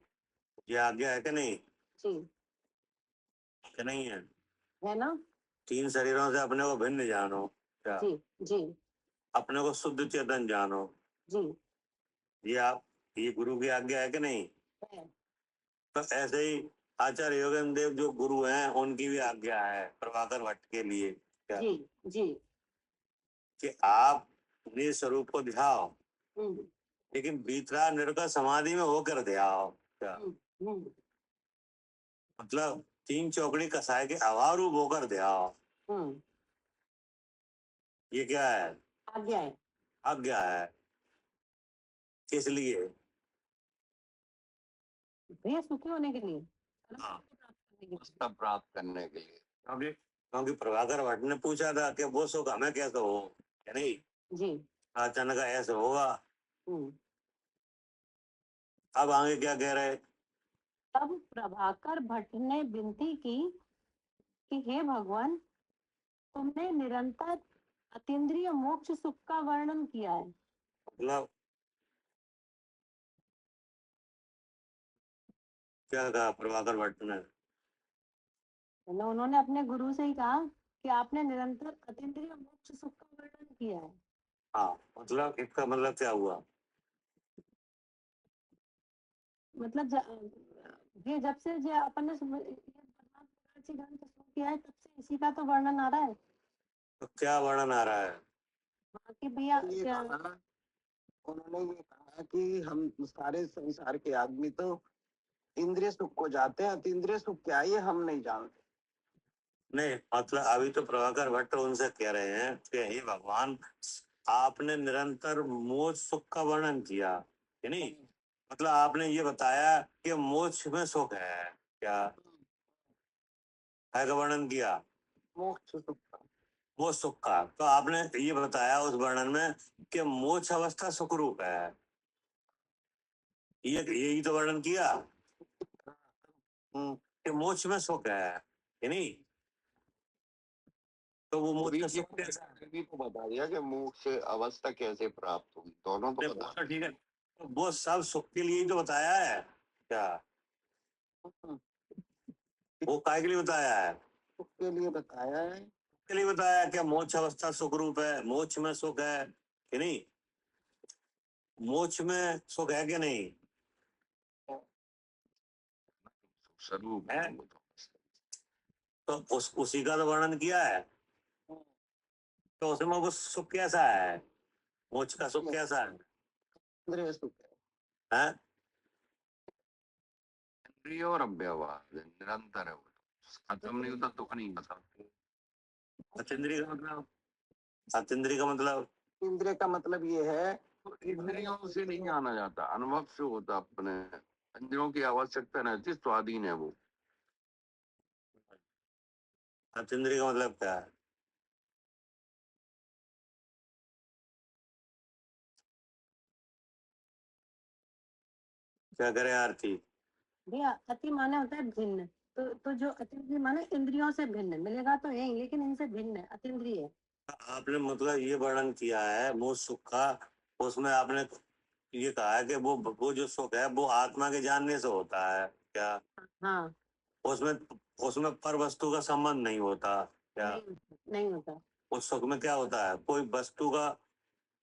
Speaker 2: ये आज्ञा है कि नहीं,
Speaker 1: जी,
Speaker 2: कि नहीं है।
Speaker 1: है ना?
Speaker 2: तीन शरीरों से अपने को भिन्न जानो, क्या
Speaker 1: जी जी
Speaker 2: अपने को शुद्ध चेतन जानो।
Speaker 1: जी
Speaker 2: ये गुरु की आज्ञा है कि नहीं?
Speaker 1: है।
Speaker 2: तो ऐसे ही आचार्य योगेंद्र देव जो गुरु हैं उनकी भी आज्ञा है प्रभाकर भट्ट के लिए, क्या
Speaker 1: जी जी
Speaker 2: कि आप निज स्वरूप को ध्याओ,
Speaker 1: हम्म
Speaker 2: लेकिन भीतरा निर्गत समाधि में होकर ध्याओ। क्या
Speaker 1: हम्म हम्म
Speaker 2: मतलब तीन चौकड़ी कसाय के अभाव रूप होकर ध्याओ।
Speaker 1: हम्म,
Speaker 2: ये क्या है?
Speaker 1: आज्ञा है।
Speaker 2: आज्ञा है। किस लिए?
Speaker 1: भैया सुखी होने के लिए,
Speaker 2: हाँ,
Speaker 1: परम सुख को प्राप्त करने के लिए।
Speaker 3: अवस्था प्राप्त करने के लिए।
Speaker 2: क्योंकि प्रभाकर भट्ट ने पूछा था कि वो सुख हमें कैसे हो, या नहीं?
Speaker 1: जी
Speaker 2: अचानक ऐसे होगा।
Speaker 1: हम्म
Speaker 2: अब आगे क्या कह रहे?
Speaker 1: तब प्रभाकर भट्ट ने विनती की कि हे भगवान, तुमने निरंतर अतीन्द्रिय मोक्ष सुख का वर्णन किया है।
Speaker 2: मतलब क्या कहा प्रभाकर भट्ट ने?
Speaker 1: मतलब उन्होंने अपने गुरु से ही कहा कि आपने निरंतर अतीन्द्रिय मोक्ष सुख का वर्णन किया है।
Speaker 2: हाँ, मतलब इसका मतलब क्या हुआ?
Speaker 1: मतलब ये जब से जो अपन ने ये भगवान प्रकाश जी ग्रंथ शुरू किया है, तब से इसी का तो वर्णन आ रहा है।
Speaker 2: तो क्या वर्णन आ रहा है?
Speaker 1: हाँ, कि भैया
Speaker 4: ये कहा, उन्होंने ये कहा कि हम सारे संसार के आदमी तो इंद्रिय सुख को जाते हैं, अतीन्द्रिय सुख क्या है ये हम नहीं जानते।
Speaker 2: नहीं, मतलब अभी तो प्रभाकर भट्ट उनसे कह रहे हैं कि हे भगवान, आपने निरंतर मोक्ष सुख का वर्णन किया, कि नहीं? मतलब आपने ये बताया कि मोक्ष में सुख है, क्या है का वर्णन किया?
Speaker 4: मोक्ष सुख का।
Speaker 2: मोक्ष सुख का। तो आपने ये बताया उस वर्णन में कि मोक्ष अवस्था सुख रूप है, ये यही तो वर्णन किया कि मोक्ष में सुख है, कि नहीं? तो वो मोक्ष का सुख कैसा है?
Speaker 3: भी तो बता दिया कि मोक्ष अवस्था कैसे प्राप्त होगी, दोनों तो
Speaker 2: नहीं,
Speaker 3: बता।
Speaker 2: वो तो ठीक है, तो वो सब सुख के लिए ही तो बताया है, क्या वो काय के लिए बताया है?
Speaker 4: सुख के लिए बताया है।
Speaker 2: के लिए बताया कि मोक्ष अवस्था सुख रूप है, मोक्ष में सुख है, कि नहीं? मोक्ष में सुख है कि नहीं?
Speaker 3: स्वरूप
Speaker 2: है।
Speaker 3: है वो तो।
Speaker 2: तो उसी का तो वर्णन किया है। तो उसमें वो सुख कैसा है? मोक्ष का सुख कैसा है?
Speaker 4: इंद्रिय सुख है।
Speaker 2: हैं?
Speaker 3: इंद्रिय और अव्यवहार निरंतर है वो तो। खत्म नहीं होता, दुख नहीं होता।
Speaker 2: अतीन्द्रिय का मतलब? अतीन्द्रिय का मतलब?
Speaker 4: इंद्रिय का मतलब ये है
Speaker 3: तो इंद्रियों से नहीं जाना जाता, अनुभव से होता। अपने इंद्रियों की आवश्यकता रहती, स्वाधीन है वो।
Speaker 2: अतीन्द्रिय का मतलब क्या है? क्या करे आरती?
Speaker 1: भैया अति माने होता है भिन्न, तो जो अतीन्द्रिय माने इंद्रियों से भिन्न मिलेगा तो है ही, लेकिन इनसे भिन्न है, अतीन्द्रिय है।
Speaker 2: आपने मतलब ये वर्णन किया है मोक्ष सुख का, उसमें आपने ये कहा है कि वो जो सुख है वो आत्मा के जानने से होता है, क्या
Speaker 1: हाँ
Speaker 2: उसमें उसमें पर वस्तु का संबंध नहीं होता, क्या
Speaker 1: नहीं नहीं होता,
Speaker 2: उस सुख में क्या होता है? कोई वस्तु का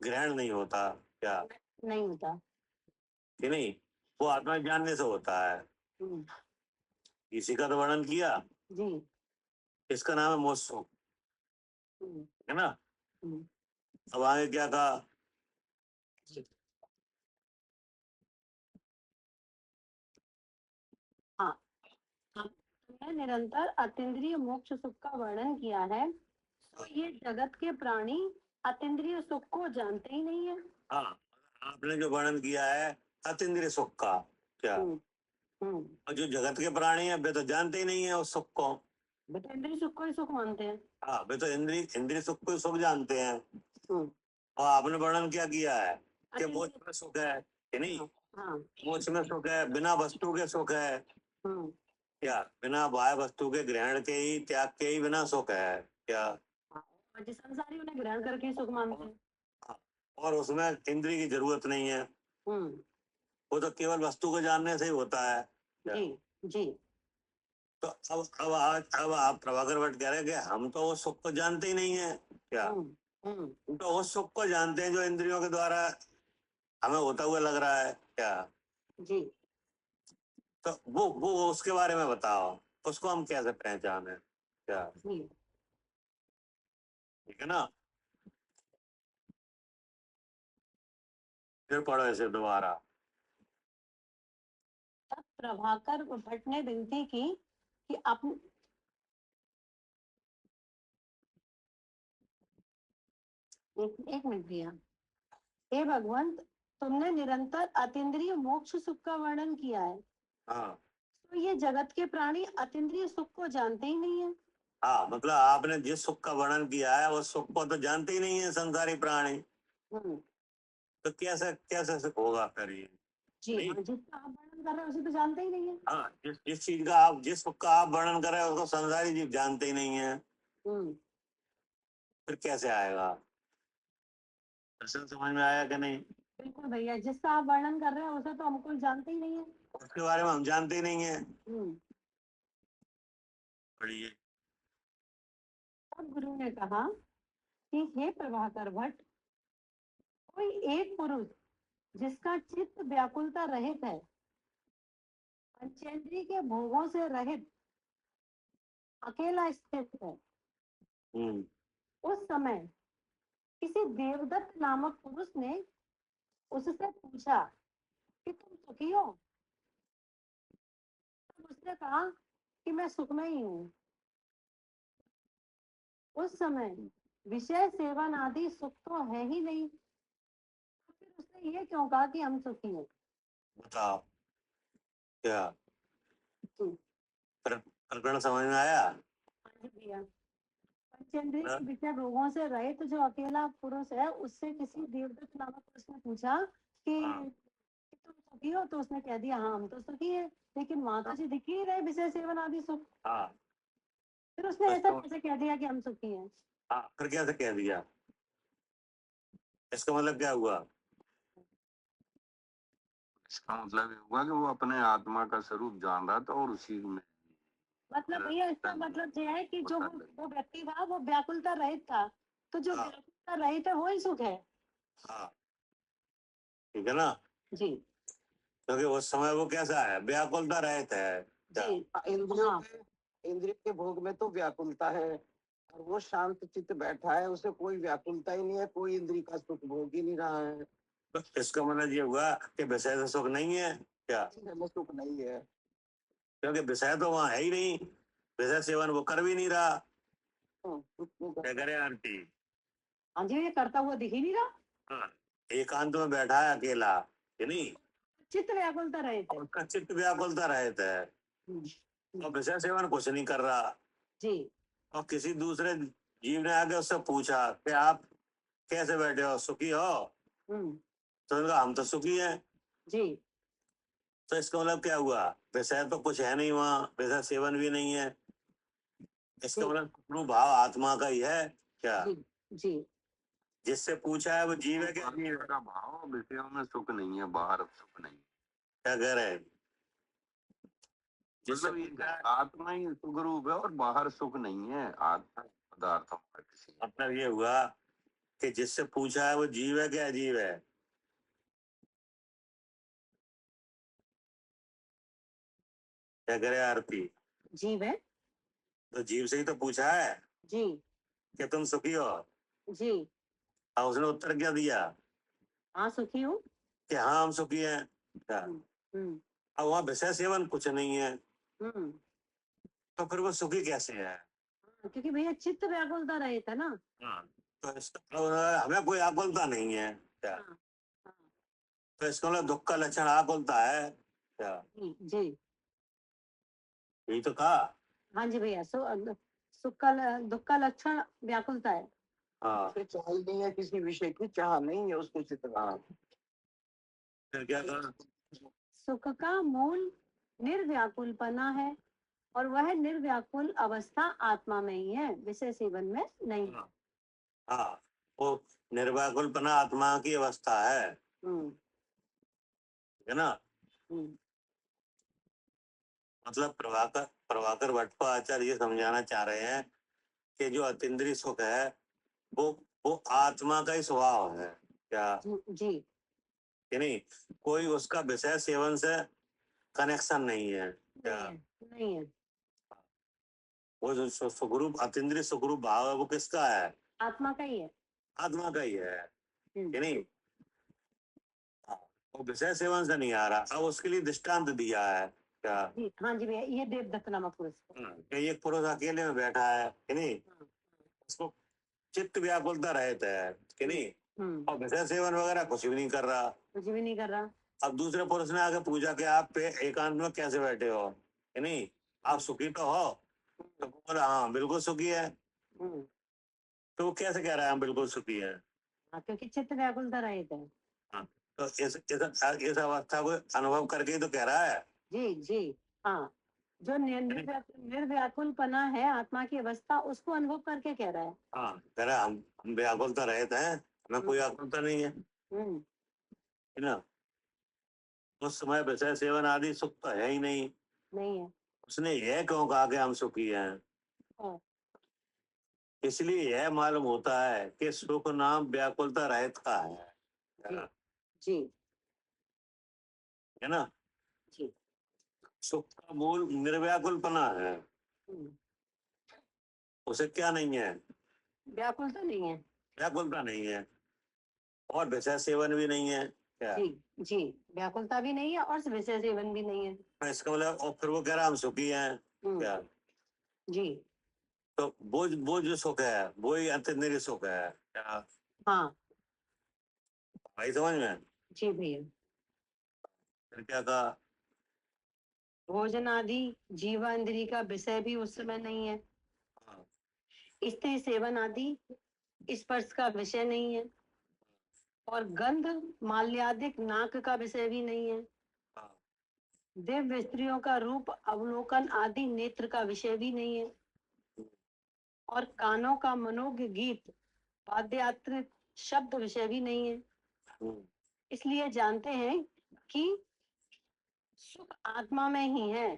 Speaker 2: ग्रहण नहीं होता, क्या
Speaker 1: नहीं होता।
Speaker 2: कि नहीं? वो आत्मा के जानने से होता है।
Speaker 1: हम्म,
Speaker 2: इसी का तो वर्णन किया।
Speaker 1: जी
Speaker 2: इसका नाम है मोक्ष सुख,
Speaker 1: हम्म,
Speaker 2: है ना?
Speaker 1: हम्म।
Speaker 2: अब आगे क्या कहा?
Speaker 1: हाँ, हमने निरंतर अतीन्द्रिय मोक्ष सुख का वर्णन किया है, तो ये जगत के प्राणी अतीन्द्रिय सुख को जानते ही नहीं है।
Speaker 2: हाँ, आपने जो वर्णन किया है अतीन्द्रिय सुख का, क्या
Speaker 1: हम्म हम्म
Speaker 2: और जो जगत के प्राणी है वे तो जानते ही नहीं है उस सुख को।
Speaker 1: बेटा इंद्रिय सुख को ही सुख मानते हैं।
Speaker 2: हाँ, वे तो इंद्रिय सुख को सुख जानते हैं।
Speaker 1: हम्म
Speaker 2: और आपने वर्णन क्या किया है कि
Speaker 1: अतीन्द्रिय-
Speaker 2: मोक्ष में सुख है, कि नहीं?
Speaker 1: हाँ हाँ,
Speaker 2: मोक्ष में सुख है, बिना वस्तु के सुख है,
Speaker 1: हम्म
Speaker 2: क्या बिना बाह्य वस्तु के ग्रहण के ही, त्याग के ही बिना सुख है, क्या
Speaker 1: हाँ, और जिस संसारी उन्हें ग्रहण करके ही सुख मानते हैं।
Speaker 2: हाँ, और उसमें इंद्रिय की जरूरत नहीं है,
Speaker 1: हम्म
Speaker 2: वो तो केवल वस्तु को जानने से ही होता है, क्या
Speaker 1: जी जी
Speaker 2: तो अब आप प्रभाकर भट्ट कह रहे हैं कि हम तो वो सुख को जानते ही नहीं है क्या?
Speaker 1: हम्म,
Speaker 2: तो उस सुख को जानते हैं जो इंद्रियों के द्वारा हमें होता हुआ लग रहा है क्या?
Speaker 1: जी
Speaker 2: तो वो उसके बारे में बताओ, उसको हम कैसे पहचाने क्या?
Speaker 1: जी।
Speaker 2: ठीक है ना? फिर पढ़ो इसे दोबारा।
Speaker 1: तब प्रभाकर भट्ट ने विनती की कि अपने एक मिनट भैया। हे भगवंत, तुमने निरंतर अतीन्द्रिय मोक्ष सुख का वर्णन किया है,
Speaker 2: हाँ
Speaker 1: तो ये जगत के प्राणी अतीन्द्रिय सुख को जानते ही नहीं है।
Speaker 2: हाँ, मतलब आपने जिस सुख का वर्णन किया है वो सुख को तो जानते ही नहीं है संसारी प्राणी।
Speaker 1: हम्म,
Speaker 2: तो कैसे कैसे सुख होगा फिर ये?
Speaker 1: जी
Speaker 2: नहीं,
Speaker 1: हाँ, जिसका आप वर्णन कर रहे हैं उसे तो जानते ही नहीं है।
Speaker 2: हाँ, जिस चीज का आप जिस सुख का आप वर्णन कर रहे हैं उसको संसारी जीव जानते ही नहीं है,
Speaker 1: हम्म,
Speaker 2: फिर कैसे आएगा? प्रश्न समझ में आया कि नहीं?
Speaker 1: बिल्कुल भैया, जिसका आप वर्णन कर रहे हैं उसे तो हम कोई जानते ही नहीं है।
Speaker 2: उसके बारे में हम जानते ही नहीं है।
Speaker 1: हम्म।
Speaker 2: पढ़िए।
Speaker 1: तब गुरु ने कहा कि हे प्रभाकर भट्ट, कोई एक पुरुष जिसका चित्त व्याकुलता रहित है, पंचेंद्रिय के भोगों से रहित, अकेला स्थित है,
Speaker 2: हम्म
Speaker 1: उस समय किसी देवदत्त नामक पुरुष ने उससे पूछा कि तुम सुखी हो? तब उसने कहा कि मैं सुख में ही हूँ। उस समय विषय सेवन आदि सुख तो है ही नहीं, तो फिर उसने ये क्यों कहा कि हम सुखी हैं?
Speaker 2: बताओ क्या
Speaker 1: हम्म,
Speaker 2: प्रकरण समझ में आया?
Speaker 1: हाँ जी भैया। पंचेंद्रिय
Speaker 2: हाँ?
Speaker 1: के विषय भोगों से रहित जो अकेला पुरुष है, उससे किसी देवदत्त नामक पुरुष ने पूछा कि
Speaker 2: हाँ,
Speaker 1: तुम सुखी हो? तो उसने कह दिया हाँ हम तो सुखी है, लेकिन माता जी दिख ही नहीं रहे विषय सेवन आदि सुख।
Speaker 2: हाँ,
Speaker 1: फिर उसने
Speaker 2: तो
Speaker 1: ऐसा
Speaker 2: इसका
Speaker 1: कैसे कह दिया कि हम सुखी हैं?
Speaker 2: हाँ, फिर कैसे कह दिया? इसका मतलब क्या हुआ?
Speaker 3: इसका मतलब ये हुआ कि वो अपने आत्मा का स्वरूप जान रहा था और उसी में
Speaker 1: मतलब भैया, इसका मतलब ये है कि जो वो व्यक्ति था वो व्याकुलता रहित था, तो जो
Speaker 2: हाँ
Speaker 1: व्याकुलता रहित है वो ही सुख है।
Speaker 2: हाँ, ठीक है ना?
Speaker 1: जी
Speaker 2: क्योंकि उस समय वो कैसा है, व्याकुलता रहित है क्या?
Speaker 1: जी
Speaker 4: इंद्रियों
Speaker 1: हाँ
Speaker 4: के इंद्रिय के भोग में तो व्याकुलता है, और वो शांत चित्त बैठा है, उसे कोई व्याकुलता ही नहीं है, कोई इंद्रिय का सुख भोग ही नहीं रहा है।
Speaker 2: तो इसका मतलब ये हुआ कि विषय से सुख नहीं है क्या?
Speaker 4: में सुख नहीं है।
Speaker 2: क्योंकि विषय तो वहां है ही नहीं, विषय सेवन वो कर भी नहीं रहा।
Speaker 4: सुख नहीं
Speaker 2: क्या
Speaker 4: करता।
Speaker 2: करे आरती?
Speaker 1: हाँ जी, ये करता हुआ दिख ही नहीं रहा।
Speaker 2: हाँ, एकांत में बैठा है अकेला, कि नहीं?
Speaker 1: चित्त व्याकुलता रहित है।
Speaker 2: और उसका चित्त व्याकुलता रहता है, और विषय सेवन कुछ नहीं कर रहा।
Speaker 1: जी
Speaker 2: और किसी दूसरे जीव ने आके उससे पूछा कि आप कैसे बैठे हो, सुखी हो?
Speaker 1: हम्म,
Speaker 2: तो उन्होंने कहा हम तो सुखी हैं।
Speaker 1: जी
Speaker 2: तो इसका मतलब क्या हुआ? विषय तो कुछ है नहीं वहाँ, विषय सेवन भी नहीं है। इसका
Speaker 1: जी
Speaker 2: मतलब प्रभु भाव आत्मा का ही है क्या?
Speaker 1: जी जी
Speaker 2: जिससे पूछा है वो जीव है क्या? जीव है?
Speaker 3: का भाव विषयों में सुख नहीं है, बाहर सुख नहीं।
Speaker 2: क्या कह रहे हैं? जिससे
Speaker 3: मतलब ये
Speaker 2: पूछा है,
Speaker 3: आत्मा ही सुख रूप है और बाहर सुख नहीं है आत्मा पदार्थों का किसी।
Speaker 2: मतलब ये हुआ कि जिससे पूछा है वो जीव है क्या अजीब है? क्या करे आरती?
Speaker 1: जीव है।
Speaker 2: तो जीव से ही तो पूछा है
Speaker 1: जी
Speaker 2: कि तुम सुखी हो।
Speaker 1: जी
Speaker 2: और उसने उत्तर क्या दिया
Speaker 1: हाँ सुखी हूँ।
Speaker 2: कि हाँ हम सुखी हैं क्या?
Speaker 1: हम्म हम्म
Speaker 2: अब वहाँ विषय सेवन कुछ नहीं है,
Speaker 1: हम्म,
Speaker 2: तो फिर वो सुखी कैसे है?
Speaker 1: क्योंकि भैया चित्त व्याकुलता रहित है ना।
Speaker 2: हाँ, तो हमें कोई आकुलता नहीं है क्या?
Speaker 1: हाँ हाँ
Speaker 2: तो इसका मतलब दुख का लक्षण आकुलता है क्या?
Speaker 1: जी
Speaker 2: यही तो कहा।
Speaker 1: हाँ जी भैया। सुख का दुख का लक्षण व्याकुलता है।
Speaker 2: हाँ,
Speaker 4: उसे चाह ही नहीं है, किसी विषय की चाह नहीं है उसको चित्त में।
Speaker 2: हाँ, फिर क्या कहा?
Speaker 1: सुख का मूल निर्व्याकुलपना है, और वह निर्व्याकुल अवस्था आत्मा में ही है, विषय सेवन में नहीं।
Speaker 2: हाँ, हाँ, वो निर्व्याकुलपना आत्मा की अवस्था है,
Speaker 1: हम्म
Speaker 2: ठीक है ना?
Speaker 1: हम्म
Speaker 2: मतलब प्रभाकर भट्टाचार्य ये समझाना चाह रहे हैं कि जो अतीन्द्रिय सुख है वो आत्मा का ही स्वभाव है क्या,
Speaker 1: जी
Speaker 2: कि नहीं, कोई उसका विषय सेवन से कनेक्शन नहीं है क्या,
Speaker 1: नहीं है
Speaker 2: वो जो सुखरूप अतीन्द्रिय सुखरूप भाव है वो किसका है,
Speaker 1: आत्मा का ही है।
Speaker 2: आत्मा का ही है,
Speaker 1: हम्म,
Speaker 2: कि नहीं। हाँ, वो विषय सेवन से नहीं आ रहा। अब उसके लिए दृष्टांत दिया है क्या,
Speaker 1: जी हाँ जी भैया, ये देवदत्त नामक पुरुष को।
Speaker 2: कि एक पुरुष अकेले में बैठा है, कि नहीं,
Speaker 1: हाँ,
Speaker 2: उसको चित्त व्याकुलता रहता है, कि नहीं,
Speaker 1: हम्म,
Speaker 2: और विषय सेवन वगैरह कुछ भी नहीं कर रहा।
Speaker 1: कुछ भी नहीं कर रहा।
Speaker 2: अब दूसरे पुरुष ने आके पूछा कि आप पे एकांत में कैसे बैठे हो, कि नहीं, आप सुखी तो हो, तो बोला हाँ बिल्कुल सुखी है।
Speaker 1: हम्म,
Speaker 2: तो वो कैसे कह रहा है हम बिल्कुल सुखी है।
Speaker 1: हाँ, क्योंकि चित्त व्याकुलता रहित है।
Speaker 2: हाँ, तो इस अवस्था को अनुभव करके ही तो कह रहा है।
Speaker 1: जी जी हाँ, जो निर्व्याकुलपना है आत्मा की अवस्था, उसको अनुभव करके कह रहा है।
Speaker 2: हाँ, कह रहा है हम व्याकुलता रहते हैं, हमें कोई आकुलता नहीं है,
Speaker 1: हम्म,
Speaker 2: है ना। उस समय विषय सेवन आदि सुख तो है ही नहीं।
Speaker 1: नहीं है।
Speaker 2: उसने यह क्यों कहा कि हम सुखी हैं,
Speaker 1: हाँ,
Speaker 2: इसलिए यह मालूम होता है कि सुख नाम व्याकुलता रहित का
Speaker 1: जी जी
Speaker 2: है ना।
Speaker 1: जी
Speaker 2: सुख का मूल निर्व्याकुलपना है,
Speaker 1: हम्म,
Speaker 2: उसे क्या नहीं है,
Speaker 1: व्याकुलता नहीं है।
Speaker 2: व्याकुलता नहीं है, और विषय सेवन भी नहीं है क्या।
Speaker 1: जी जी, व्याकुलता भी नहीं है और विषय सेवन भी नहीं है।
Speaker 2: तो इसका मतलब, और फिर वो कह रहा हम सुखी हैं
Speaker 1: हम्म,
Speaker 2: क्या।
Speaker 1: जी
Speaker 2: तो वो जो सुख है वो ही अत्यंत सुख है क्या,
Speaker 1: हाँ
Speaker 2: भाई समझ में।
Speaker 1: जी भैया,
Speaker 2: फिर क्या कहा,
Speaker 1: भोजन आदि जीवा इंद्री का विषय भी उस समय नहीं है।
Speaker 2: हाँ,
Speaker 1: स्त्री सेवन आदि स्पर्श का विषय नहीं है, और गंध माल्यादिक नाक का विषय भी नहीं है।
Speaker 2: हाँ,
Speaker 1: दिव्य स्त्रियों का रूप अवलोकन आदि नेत्र का विषय भी नहीं है, और कानों का मनोज्ञ गीत वाद्यात्रिक शब्द विषय भी नहीं है।
Speaker 2: हम्म,
Speaker 1: इसलिए जानते हैं कि सुख आत्मा में ही है।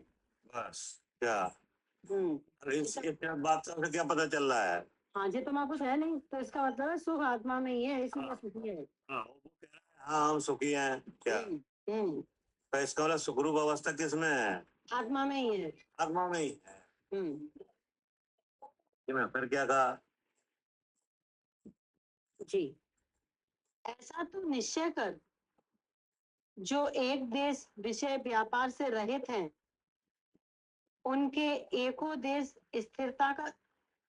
Speaker 2: बस क्या।
Speaker 1: हम्म,
Speaker 2: अरे इस बात से क्या पता चल रहा है।
Speaker 1: हाँ जी, तुम्हारा कुछ है नहीं तो इसका मतलब है सुख आत्मा में ही है, इसलिए सुखी है।
Speaker 2: हाँ, वो कह रहा है हाँ हम सुखी हैं क्या।
Speaker 1: हम्म, हम्म,
Speaker 2: तो इसका मतलब सुखरूप अवस्था किसमें है,
Speaker 1: आत्मा में ही है।
Speaker 2: आत्मा में ही है।
Speaker 1: हम्म,
Speaker 2: कि मैं फिर क्या कहा,
Speaker 1: जी ऐसा तो निश्चय कर, जो एक देश विषय व्यापार से रहित हैं, उनके एको देश स्थिरता का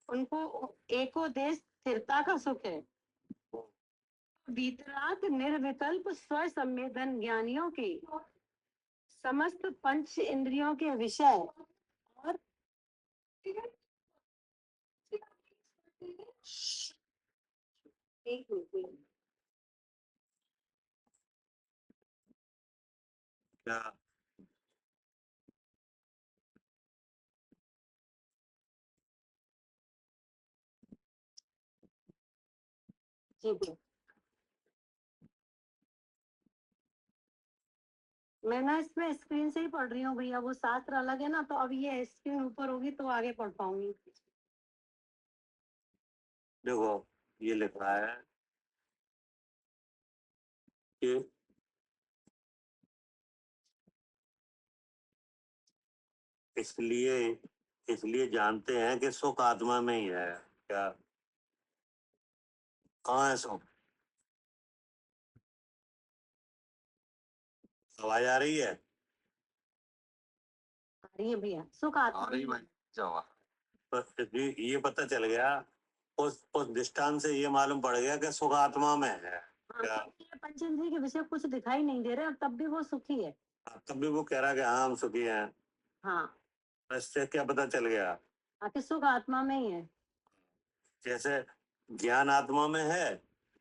Speaker 1: उनको एको देश स्थिरता का सुख है। वीतराग निर्विकल्प स्व संवेदन ज्ञानियों के समस्त पंच इंद्रियों के विषय और एक मिनट,
Speaker 2: क्या
Speaker 1: जी भैया, मैं ना इसमें स्क्रीन से ही पढ़ रही हूँ भैया, वो शास्त्र अलग है ना, तो अब ये स्क्रीन ऊपर होगी तो आगे पढ़ पाऊंगी।
Speaker 2: देखो, ये लिख रहा है कि इसलिए इसलिए जानते हैं कि सुख आत्मा में ही है क्या। कहाँ है सुख, आवाज आ रही है।
Speaker 1: आ रही है भैया, सुख
Speaker 3: आ
Speaker 1: आत्मा
Speaker 3: रही
Speaker 1: में
Speaker 3: भाई जावा।
Speaker 2: पर ये पता चल गया, उस दृष्टांत से ये मालूम पड़ गया कि सुख आत्मा में है
Speaker 1: हाँ,
Speaker 2: क्या।
Speaker 1: क्योंकि ये पंचेंद्रिय के विषय कुछ दिखाई नहीं दे रहे और तब भी वो सुखी है।
Speaker 2: तब भी वो कह रहा है कि हाँ हम सुखी हैं।
Speaker 1: हाँ,
Speaker 2: इससे क्या पता चल गया,
Speaker 1: आखिर सुख आत्मा में ही है।
Speaker 2: जैसे ज्ञान आत्मा में है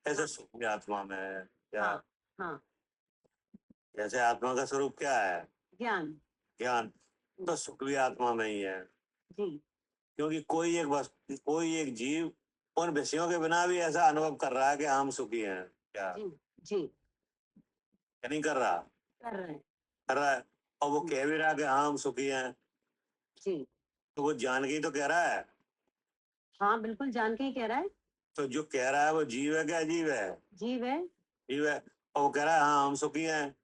Speaker 2: ऐसे
Speaker 1: हाँ,
Speaker 2: सुख भी आत्मा में है क्या।
Speaker 1: हाँ हाँ,
Speaker 2: जैसे आत्मा का स्वरूप क्या है,
Speaker 1: ज्ञान।
Speaker 2: ज्ञान, तो सुख भी आत्मा में ही है।
Speaker 1: जी
Speaker 2: क्योंकि कोई एक जीव उन विषयों के बिना भी ऐसा अनुभव कर रहा है कि हम सुखी हैं क्या,
Speaker 1: जी जी,
Speaker 2: या नहीं कर रहा,
Speaker 1: कर रहे हैं।
Speaker 2: कर रहा है। और वो कह भी रहा है कि हाँ हम सुखी हैं,
Speaker 1: जी
Speaker 2: तो वो जान के ही तो कह रहा है।
Speaker 1: हाँ बिल्कुल जान के ही कह रहा है।
Speaker 2: तो जो कह रहा है वो जीव है क्या अजीब है?
Speaker 1: जीव है।
Speaker 2: जीव है। और वो कह रहा है हाँ हम सुखी हैं।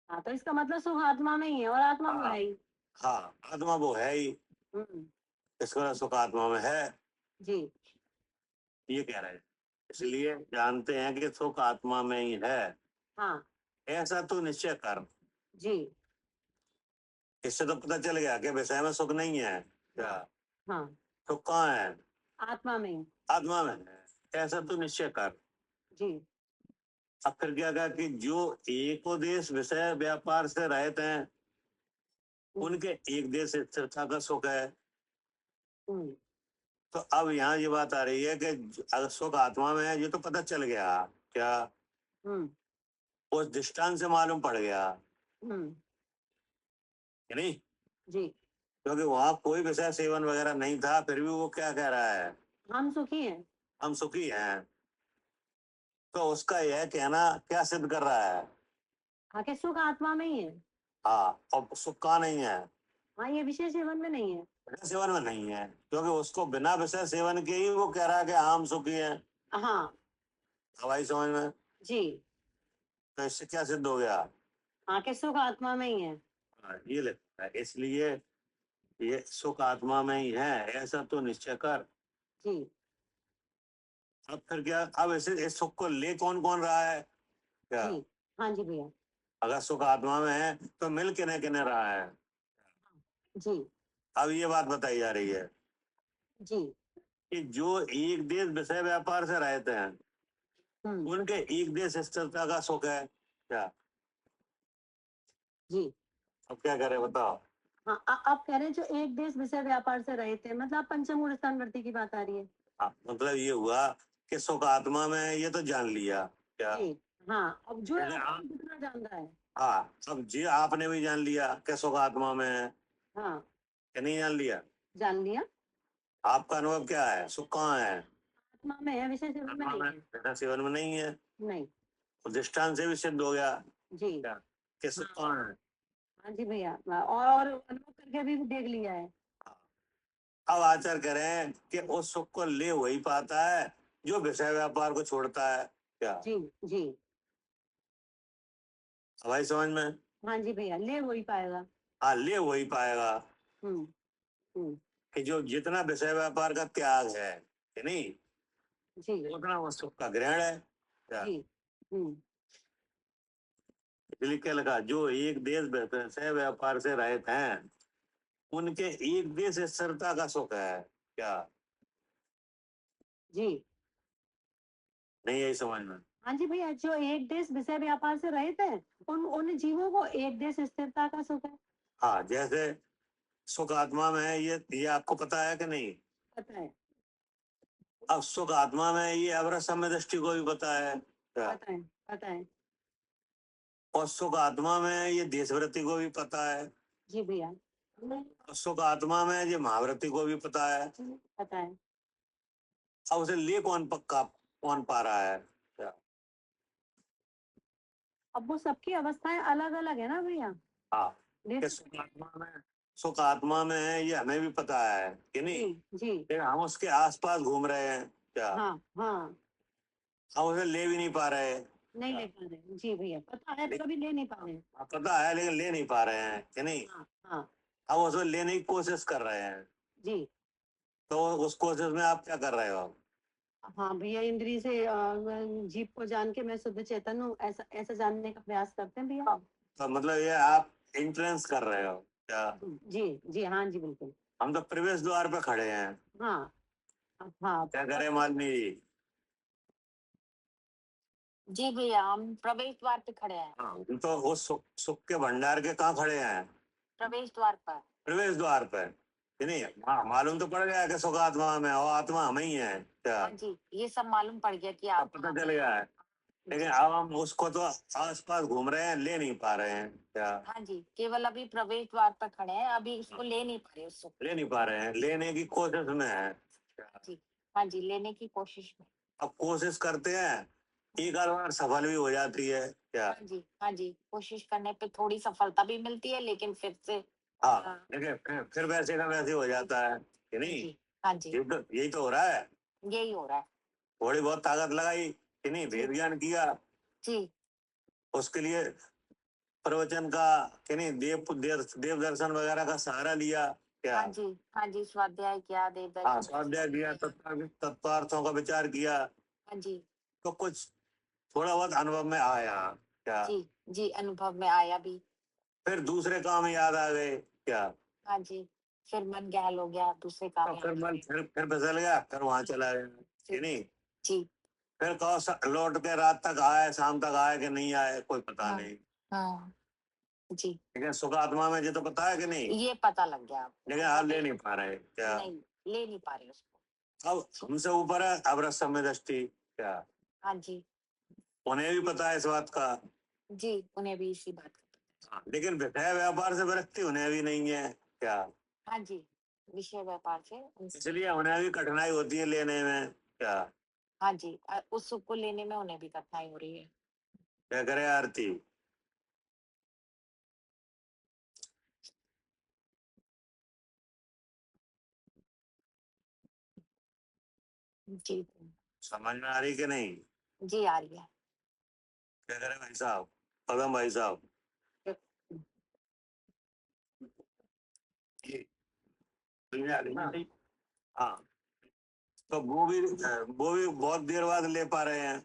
Speaker 1: हाँ तो इसका मतलब सुख आत्मा में ही है, और आत्मा वो
Speaker 2: हाँ।
Speaker 1: है ही।
Speaker 2: हाँ आत्मा वो है ही,
Speaker 1: हम्म।
Speaker 2: इसका सुख आत्मा में है,
Speaker 1: जी
Speaker 2: ये कह रहे हैं। इसलिए जानते हैं कि सुख आत्मा में ही है,
Speaker 1: हाँ
Speaker 2: ऐसा तो निश्चय कर।
Speaker 1: जी
Speaker 2: इससे तो पता चल गया कि विषय में सुख नहीं है क्या?
Speaker 1: हाँ
Speaker 2: सुख कहाँ है?
Speaker 1: आत्मा में ही।
Speaker 2: आत्मा में है, ऐसा तो निश्चय कर।
Speaker 1: जी
Speaker 2: अब फिर क्या कहा कि जो एकोदेश विषय व्यापार से रहित हैं उनके एक देश स्थिरता का सुख है।
Speaker 1: हम्म,
Speaker 2: तो अब यहाँ ये बात आ रही है कि अगर सुख आत्मा में है ये तो पता चल गया क्या?
Speaker 1: हम्म,
Speaker 2: उस दृष्टांत से मालूम पड़ गया
Speaker 1: हम्म,
Speaker 2: कि नहीं?
Speaker 1: जी
Speaker 2: क्योंकि वहां कोई विषय सेवन वगैरह नहीं था, फिर भी वो क्या कह रहा है?
Speaker 1: हम सुखी हैं।
Speaker 2: हम सुखी हैं। तो उसका यह कहना क्या सिद्ध कर रहा है?
Speaker 1: हाँ कि सुख आत्मा में ही है।
Speaker 2: हाँ, और सुख कहाँ नहीं है?
Speaker 1: हाँ ये विषय सेवन में नहीं है।
Speaker 2: विषय सेवन में नहीं है, क्योंकि उसको बिना विषय सेवन के ही वो कह रहा है कि हाँ हम सुखी हैं।
Speaker 1: हाँ
Speaker 2: हवाई समझ में?
Speaker 1: जी
Speaker 2: तो इससे क्या सिद्ध हो गया?
Speaker 1: हाँ कि सुख आत्मा में ही है।
Speaker 2: हाँ, ये लगता है। इसलिए ये सुख आत्मा में ही है, ऐसा तो निश्चय कर।
Speaker 1: जी
Speaker 2: अब फिर क्या? अब इसे इस सुख को ले कौन कौन रहा है क्या?
Speaker 1: जी हाँ जी भैया।
Speaker 2: अगर सुख आत्मा में है तो मिल किने किने रहा है?
Speaker 1: जी
Speaker 2: अब ये बात बताई जा रही है
Speaker 1: जी
Speaker 2: कि जो एक देश विषय व्यापार से रहते हैं
Speaker 1: हम्म,
Speaker 2: उनके एक देश स्थिरता का सुख है क्या?
Speaker 1: जी
Speaker 2: अब क्या करें बताओ?
Speaker 1: हाँ आप कह रहे हैं जो एक देश विषय व्यापार से रहे थे, मतलब पंचमूल स्थानवर्ती की बात आ रही है।
Speaker 2: मतलब ये हुआ कि सुख आत्मा में है, ये तो जान लिया क्या?
Speaker 1: जी हाँ, अब जो
Speaker 2: जैसे
Speaker 1: आत्मा जितना जान रहा है।
Speaker 2: हाँ, अब जी आपने भी जान लिया कि सुख आत्मा में है,
Speaker 1: हाँ
Speaker 2: कि नहीं जान लिया?
Speaker 1: जान लिया।
Speaker 2: आपका अनुभव क्या है? सुख कहाँ है?
Speaker 1: आत्मा में है, विषय सेवन में
Speaker 2: आत्मा
Speaker 1: नहीं
Speaker 2: में।
Speaker 1: है।
Speaker 2: विषय सेवन में नहीं है।
Speaker 1: नहीं।
Speaker 2: तो दृष्टांत से भी सिद्ध हो गया
Speaker 1: जी
Speaker 2: क्या कि सुख
Speaker 1: हाँ
Speaker 2: कहाँ है?
Speaker 1: हाँ जी भैया, और अनुभव करके भी देख लिया है।
Speaker 2: अब आचार करें कि उस सुख को ले वही पाता है जो विषय व्यापार को छोड़ता है क्या?
Speaker 1: जी जी
Speaker 2: हमारी समझ में?
Speaker 1: हाँ जी भैया, ले वही पाएगा।
Speaker 2: हाँ, ले वही पाएगा
Speaker 1: हम्म हम्म,
Speaker 2: कि जो जितना विषय व्यापार का त्याग है कि नहीं,
Speaker 1: जी
Speaker 2: उतना वो सुख का ग्रहण है क्या?
Speaker 1: जी हम्म,
Speaker 2: इसलिए क्या लगा, जो एक देश विषय व्यापार से रहित हैं उनके एक देश स्थिरता का सुख है क्या?
Speaker 1: जी
Speaker 2: नहीं यही समझ में?
Speaker 1: हाँ जी भैया, जो एक देश विषय व्यापार से रहित है उन जीवों को एक देश स्थिरता का सुख है।
Speaker 2: हाँ, जैसे सुख आत्मा में है, ये आपको पता है कि नहीं?
Speaker 1: पता है।
Speaker 2: अब सुख आत्मा में है, ये अवरस सम्य दृष्टि को भी पता है क्या?
Speaker 1: पता है। पता है।
Speaker 2: और सुख आत्मा में है, ये देशवृत्ति को भी पता है।
Speaker 1: जी भैया
Speaker 2: और सुख आत्मा में है, ये महावृत्ति को भी पता है।
Speaker 1: पता है।
Speaker 2: अब उसे ले कौन पक्का कौन पा रहा है क्या?
Speaker 1: अब वो सबकी अवस्थाएं अलग अलग है ना भैया।
Speaker 2: हाँ, कि
Speaker 1: देख-
Speaker 2: सुख आत्मा में है, ये हमें भी पता है कि नहीं?
Speaker 1: जी जी
Speaker 2: लेकिन हम उसके आसपास घूम रहे हैं क्या?
Speaker 1: हाँ हाँ
Speaker 2: हम उसे ले भी नहीं पा रहे।
Speaker 1: नहीं ले पा रहे, जी भैया पता है पर अभी ले नहीं पा रहे।
Speaker 2: पता है लेकिन ले नहीं पा रहे हैं कि नहीं?
Speaker 1: हाँ हाँ
Speaker 2: हम उसे लेने की कोशिश कर रहे हैं।
Speaker 1: जी
Speaker 2: तो उस कोशिश में आप क्या कर रहे हो?
Speaker 1: हाँ भैया, इंद्री से जीव को जान के मैं शुद्ध चेतन हूँ, ऐसा ऐसा जानने का प्रयास करते हैं भैया।
Speaker 2: तो मतलब ये आप इंट्रेंस कर रहे हो क्या?
Speaker 1: जी जी हाँ जी बिल्कुल।
Speaker 2: हम तो प्रवेश द्वार पे खड़े हैं।
Speaker 1: हाँ हाँ
Speaker 2: क्या करें मालिनी जी?
Speaker 5: जी भैया, हम प्रवेश द्वार पे खड़े हैं।
Speaker 2: हाँ, हम तो उस सुख के भंडार के कहाँ खड़े हैं?
Speaker 5: प्रवेश द्वार पर।
Speaker 2: प्रवेश द्वार पे कि नहीं? हाँ, मालूम तो पड़ गया कि सुख आत्मा में और आत्मा हम ही है क्या?
Speaker 5: हाँ जी, ये सब मालूम पड़ गया कि
Speaker 2: अब
Speaker 5: आप
Speaker 2: पता चल गया है। लेकिन अब हम उसको तो आसपास घूम रहे हैं, ले नहीं पा रहे हैं क्या?
Speaker 5: हाँ जी, केवल अभी प्रवेश द्वार पर खड़े हैं, अभी उसको ले नहीं पा रहे उसको।
Speaker 2: ले नहीं पा रहे हैं, लेने की कोशिश में है क्या?
Speaker 5: जी हाँ जी, लेने की कोशिश में।
Speaker 2: अब कोशिश करते हैं, एक आध बार सफल भी हो जाती है क्या?
Speaker 5: हाँ जी कोशिश करने पे थोड़ी सफलता भी मिलती है, लेकिन फिर से
Speaker 2: हाँ,
Speaker 5: हाँ।
Speaker 2: देखिए फिर वैसे का वैसे हो जाता है कि नहीं।
Speaker 5: जी, हाँ जी,
Speaker 2: यही तो हो रहा है।
Speaker 5: यही हो रहा है।
Speaker 2: थोड़ी बहुत ताकत लगाई कि नहीं,
Speaker 5: जी।
Speaker 2: वेद ज्ञान किया,
Speaker 5: जी,
Speaker 2: उसके लिए प्रवचन का कि नहीं, देव दर्शन वगैरह का सहारा लिया क्या।
Speaker 5: हाँ जी, हाँ जी, स्वाध्याय किया, देव
Speaker 2: हाँ,
Speaker 5: दर्शन
Speaker 2: स्वाध्याय किया,
Speaker 5: किया।
Speaker 2: तत्वार्थों का विचार किया,
Speaker 5: हाँ जी,
Speaker 2: तो कुछ थोड़ा बहुत अनुभव में आया क्या।
Speaker 5: जी, जी, अनुभव में आया भी।
Speaker 2: फिर दूसरे काम याद आ गए क्या।
Speaker 5: हाँ जी, फिर मन गहल हो गया, दूसरे काम
Speaker 2: तो
Speaker 5: में
Speaker 2: फिर
Speaker 5: आ
Speaker 2: मन
Speaker 5: गए।
Speaker 2: फिर फिसल गया, फिर वहां चला गया कि
Speaker 5: जी,
Speaker 2: नहीं।
Speaker 5: जी,
Speaker 2: फिर कहो लौट के रात तक आए, शाम तक आए कि नहीं आए, कोई पता
Speaker 5: हाँ,
Speaker 2: नहीं।
Speaker 5: हाँ, जी,
Speaker 2: लेकिन सुख आत्मा में ये तो पता है कि नहीं,
Speaker 5: ये पता लग गया अब।
Speaker 2: लेकिन आप ले नहीं पा रहे क्या।
Speaker 5: नहीं, ले नहीं पा रहे उसको।
Speaker 2: अब हमसे ऊपर है अब रसमय दृष्टि क्या,
Speaker 5: हाँ जी,
Speaker 2: उन्हें भी पता है इस बात का।
Speaker 5: जी, उन्हें भी इसी बात का पता
Speaker 2: हाँ, लेकिन विषय व्यापार से विरक्ति उन्हें भी नहीं है क्या।
Speaker 5: है। हाँ जी, विषय व्यापार से
Speaker 2: इसलिए उन्हें भी कठिनाई होती है लेने में क्या।
Speaker 5: हाँ जी, उस सुख को लेने में उन्हें भी कठिनाई हो रही है।
Speaker 2: क्या करे आरती।
Speaker 5: जी,
Speaker 2: समझ में आ रही कि नहीं।
Speaker 5: जी, आ रही है।
Speaker 2: क्या करे भाई साहब, पदम भाई साहब। ये समझ में आ रही ना। हाँ, तो वो भी बहुत देर बाद ले पा रहे हैं।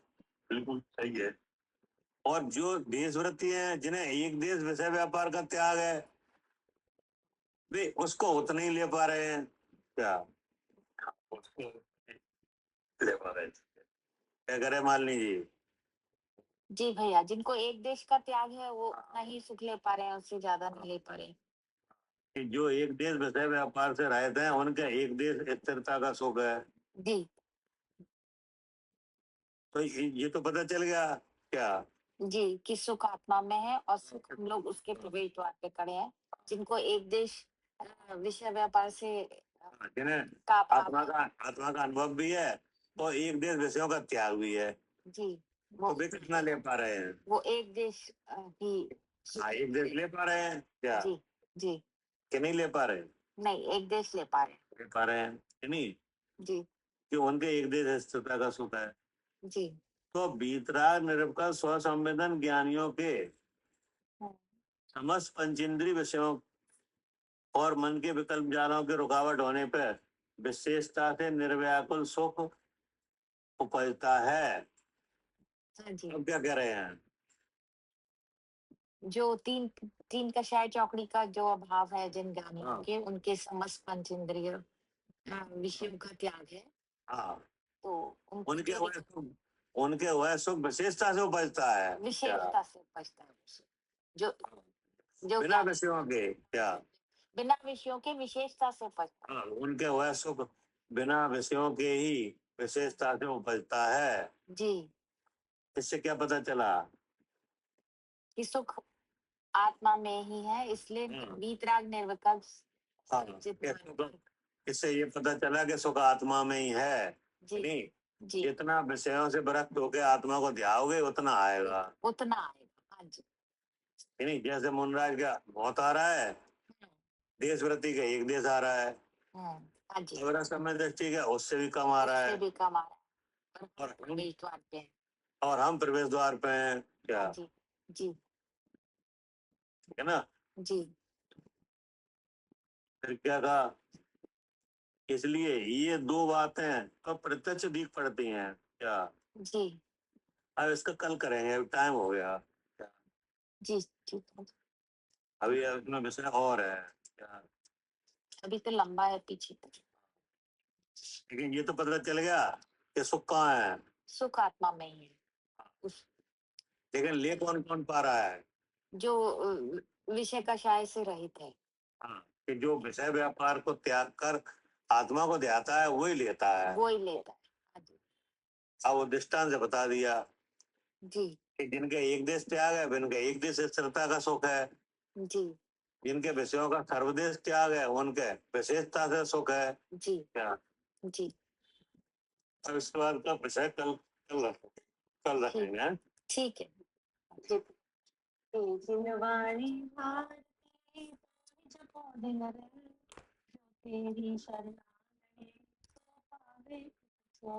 Speaker 2: बिल्कुल सही है। और जो देशव्रती हैं, जिन्हें एक देश विषय व्यापार का त्याग है, वे उसको उतना ही ले पा रहे हैं क्या। उसको ले पा रहे हैं। क्या करे मालिनी जी।
Speaker 5: जी भैया, जिनको एक देश का त्याग है वो उतना ही सुख ले पा रहे हैं, उससे ज्यादा नहीं ले पा रहे।
Speaker 2: कि जो एक देश विषय व्यापार से रहते हैं, उनका एक देश स्थिरता का सुख है।
Speaker 5: जी,
Speaker 2: तो ये तो पता चल गया क्या।
Speaker 5: जी, कि सुख आत्मा में है और सुख हम लोग उसके प्रवेश द्वार पे खड़े हैं, जिनको एक देश विषय व्यापार से
Speaker 2: जिन्हें
Speaker 5: का
Speaker 2: आत्मा
Speaker 5: अभाव है।
Speaker 2: आत्मा का अनुभव भी है और एक देश विषयों का त्याग भी है,
Speaker 5: जी,
Speaker 2: तो वे कितना ले पा रहे हैं।
Speaker 5: वो एक देश ही सुख
Speaker 2: हाँ,
Speaker 5: ले
Speaker 2: एक
Speaker 5: पा
Speaker 2: देश
Speaker 5: रहे
Speaker 2: ले पा रहे हैं क्या,
Speaker 5: हैं। जी, जी,
Speaker 2: कि नहीं ले पा रहे।
Speaker 5: नहीं, एक देश ले पा रहे हैं।
Speaker 2: ले पा रहे हैं कि नहीं,
Speaker 5: जी,
Speaker 2: कि उनके एक देश स्थिरता का सुख है।
Speaker 5: जी,
Speaker 2: तो बीतराग निरवकल स्व संवेदन ज्ञानियों के समस्त पंचेंद्रिय विषयों और मन के विकल्प जालों के रुकावट होने पर विशेषता से निर्व्याकुल सुख उपजता है।
Speaker 5: हाँ जी,
Speaker 2: अब क्या कह रहे हैं।
Speaker 5: जो तीन तीन कषाय चौकड़ी का जो अभाव है जिन ज्ञानियों
Speaker 2: हाँ,
Speaker 5: के, उनके समस्त पंचेंद्रिय विषयों का त्याग है,
Speaker 2: हाँ,
Speaker 5: तो उनको
Speaker 2: उनके
Speaker 5: जो
Speaker 2: वह सुख, उनके वह सुख विशेषता से उपजता है क्या,
Speaker 5: विशेषता से उपजता है वो सुख। जो जो
Speaker 2: बिना
Speaker 5: ज्ञानी
Speaker 2: विषयों के क्या।
Speaker 5: बिना विषयों के विशेषता से उपजता
Speaker 2: हाँ, उनके वह सुख बिना विषयों के ही विशेषता से उपजता है।
Speaker 5: है। जी,
Speaker 2: इससे क्या पता चला।
Speaker 5: कि सुख आत्मा में ही है, इसलिए वीतराग निर्विकल्प
Speaker 2: हाँ,
Speaker 5: जितना
Speaker 2: इससे ये पता चला कि सुख आत्मा में ही है
Speaker 5: जी,
Speaker 2: नहीं।
Speaker 5: जी,
Speaker 2: जितना विषयों से विरक्त होकर आत्मा को ध्याओगे उतना आएगा
Speaker 5: उतना आएगा। हाँ जी,
Speaker 2: नहीं। जैसे मुनराज का बहुत आ रहा है, देशव्रति का एक देश आ रहा है,
Speaker 5: हाँ जी,
Speaker 2: अगर समय दृष्टि का उससे भी कम आ रहा
Speaker 5: उससे
Speaker 2: है,
Speaker 5: भी कम आ रहा है
Speaker 2: और
Speaker 5: प्रवेश द्वार पे है।
Speaker 2: और हम प्रवेश द्वार पे हैं क्या,
Speaker 5: हाँ जी, जी,
Speaker 2: है ना।
Speaker 5: जी,
Speaker 2: फिर क्या कहा, इसलिए ये दो बातें तो प्रत्यक्ष दिख पड़ती हैं क्या।
Speaker 5: जी,
Speaker 2: अब इसका कल करेंगे, अब टाइम हो गया क्या?
Speaker 5: जी, ठीक है।
Speaker 2: अभी इसमें विषय और है क्या।
Speaker 5: अभी तो लंबा है पीछे तक।
Speaker 2: लेकिन ये तो पता चल गया कि सुख कहाँ है,
Speaker 5: सुख आत्मा में ही है। उस
Speaker 2: लेकिन ले कौन कौन पा रहा है।
Speaker 5: जो विषय कषाय से रहित है।
Speaker 2: हाँ, कि जो विषय व्यापार को त्याग कर आत्मा को ध्याता है वही लेता है।
Speaker 5: वो ही लेता है। हाँ जी,
Speaker 2: अब वो दृष्टांत से बता दिया
Speaker 5: जी,
Speaker 2: कि जिनके एक देश त्याग है, जिनके एक देश स्थिरता का सुख है,
Speaker 5: जी,
Speaker 2: जिनके विषयों का सर्वदेश त्याग है उनके विशेषता से सुख है
Speaker 5: जी,
Speaker 2: क्या।
Speaker 5: जी,
Speaker 2: अब इसके बाद का विषय कल
Speaker 5: ठीक,
Speaker 2: रखेंगे हैं?
Speaker 5: ठीक है।
Speaker 1: जिनवाणी भारती जब दिन रहे जो तेरी शरण आए, सो पावे सो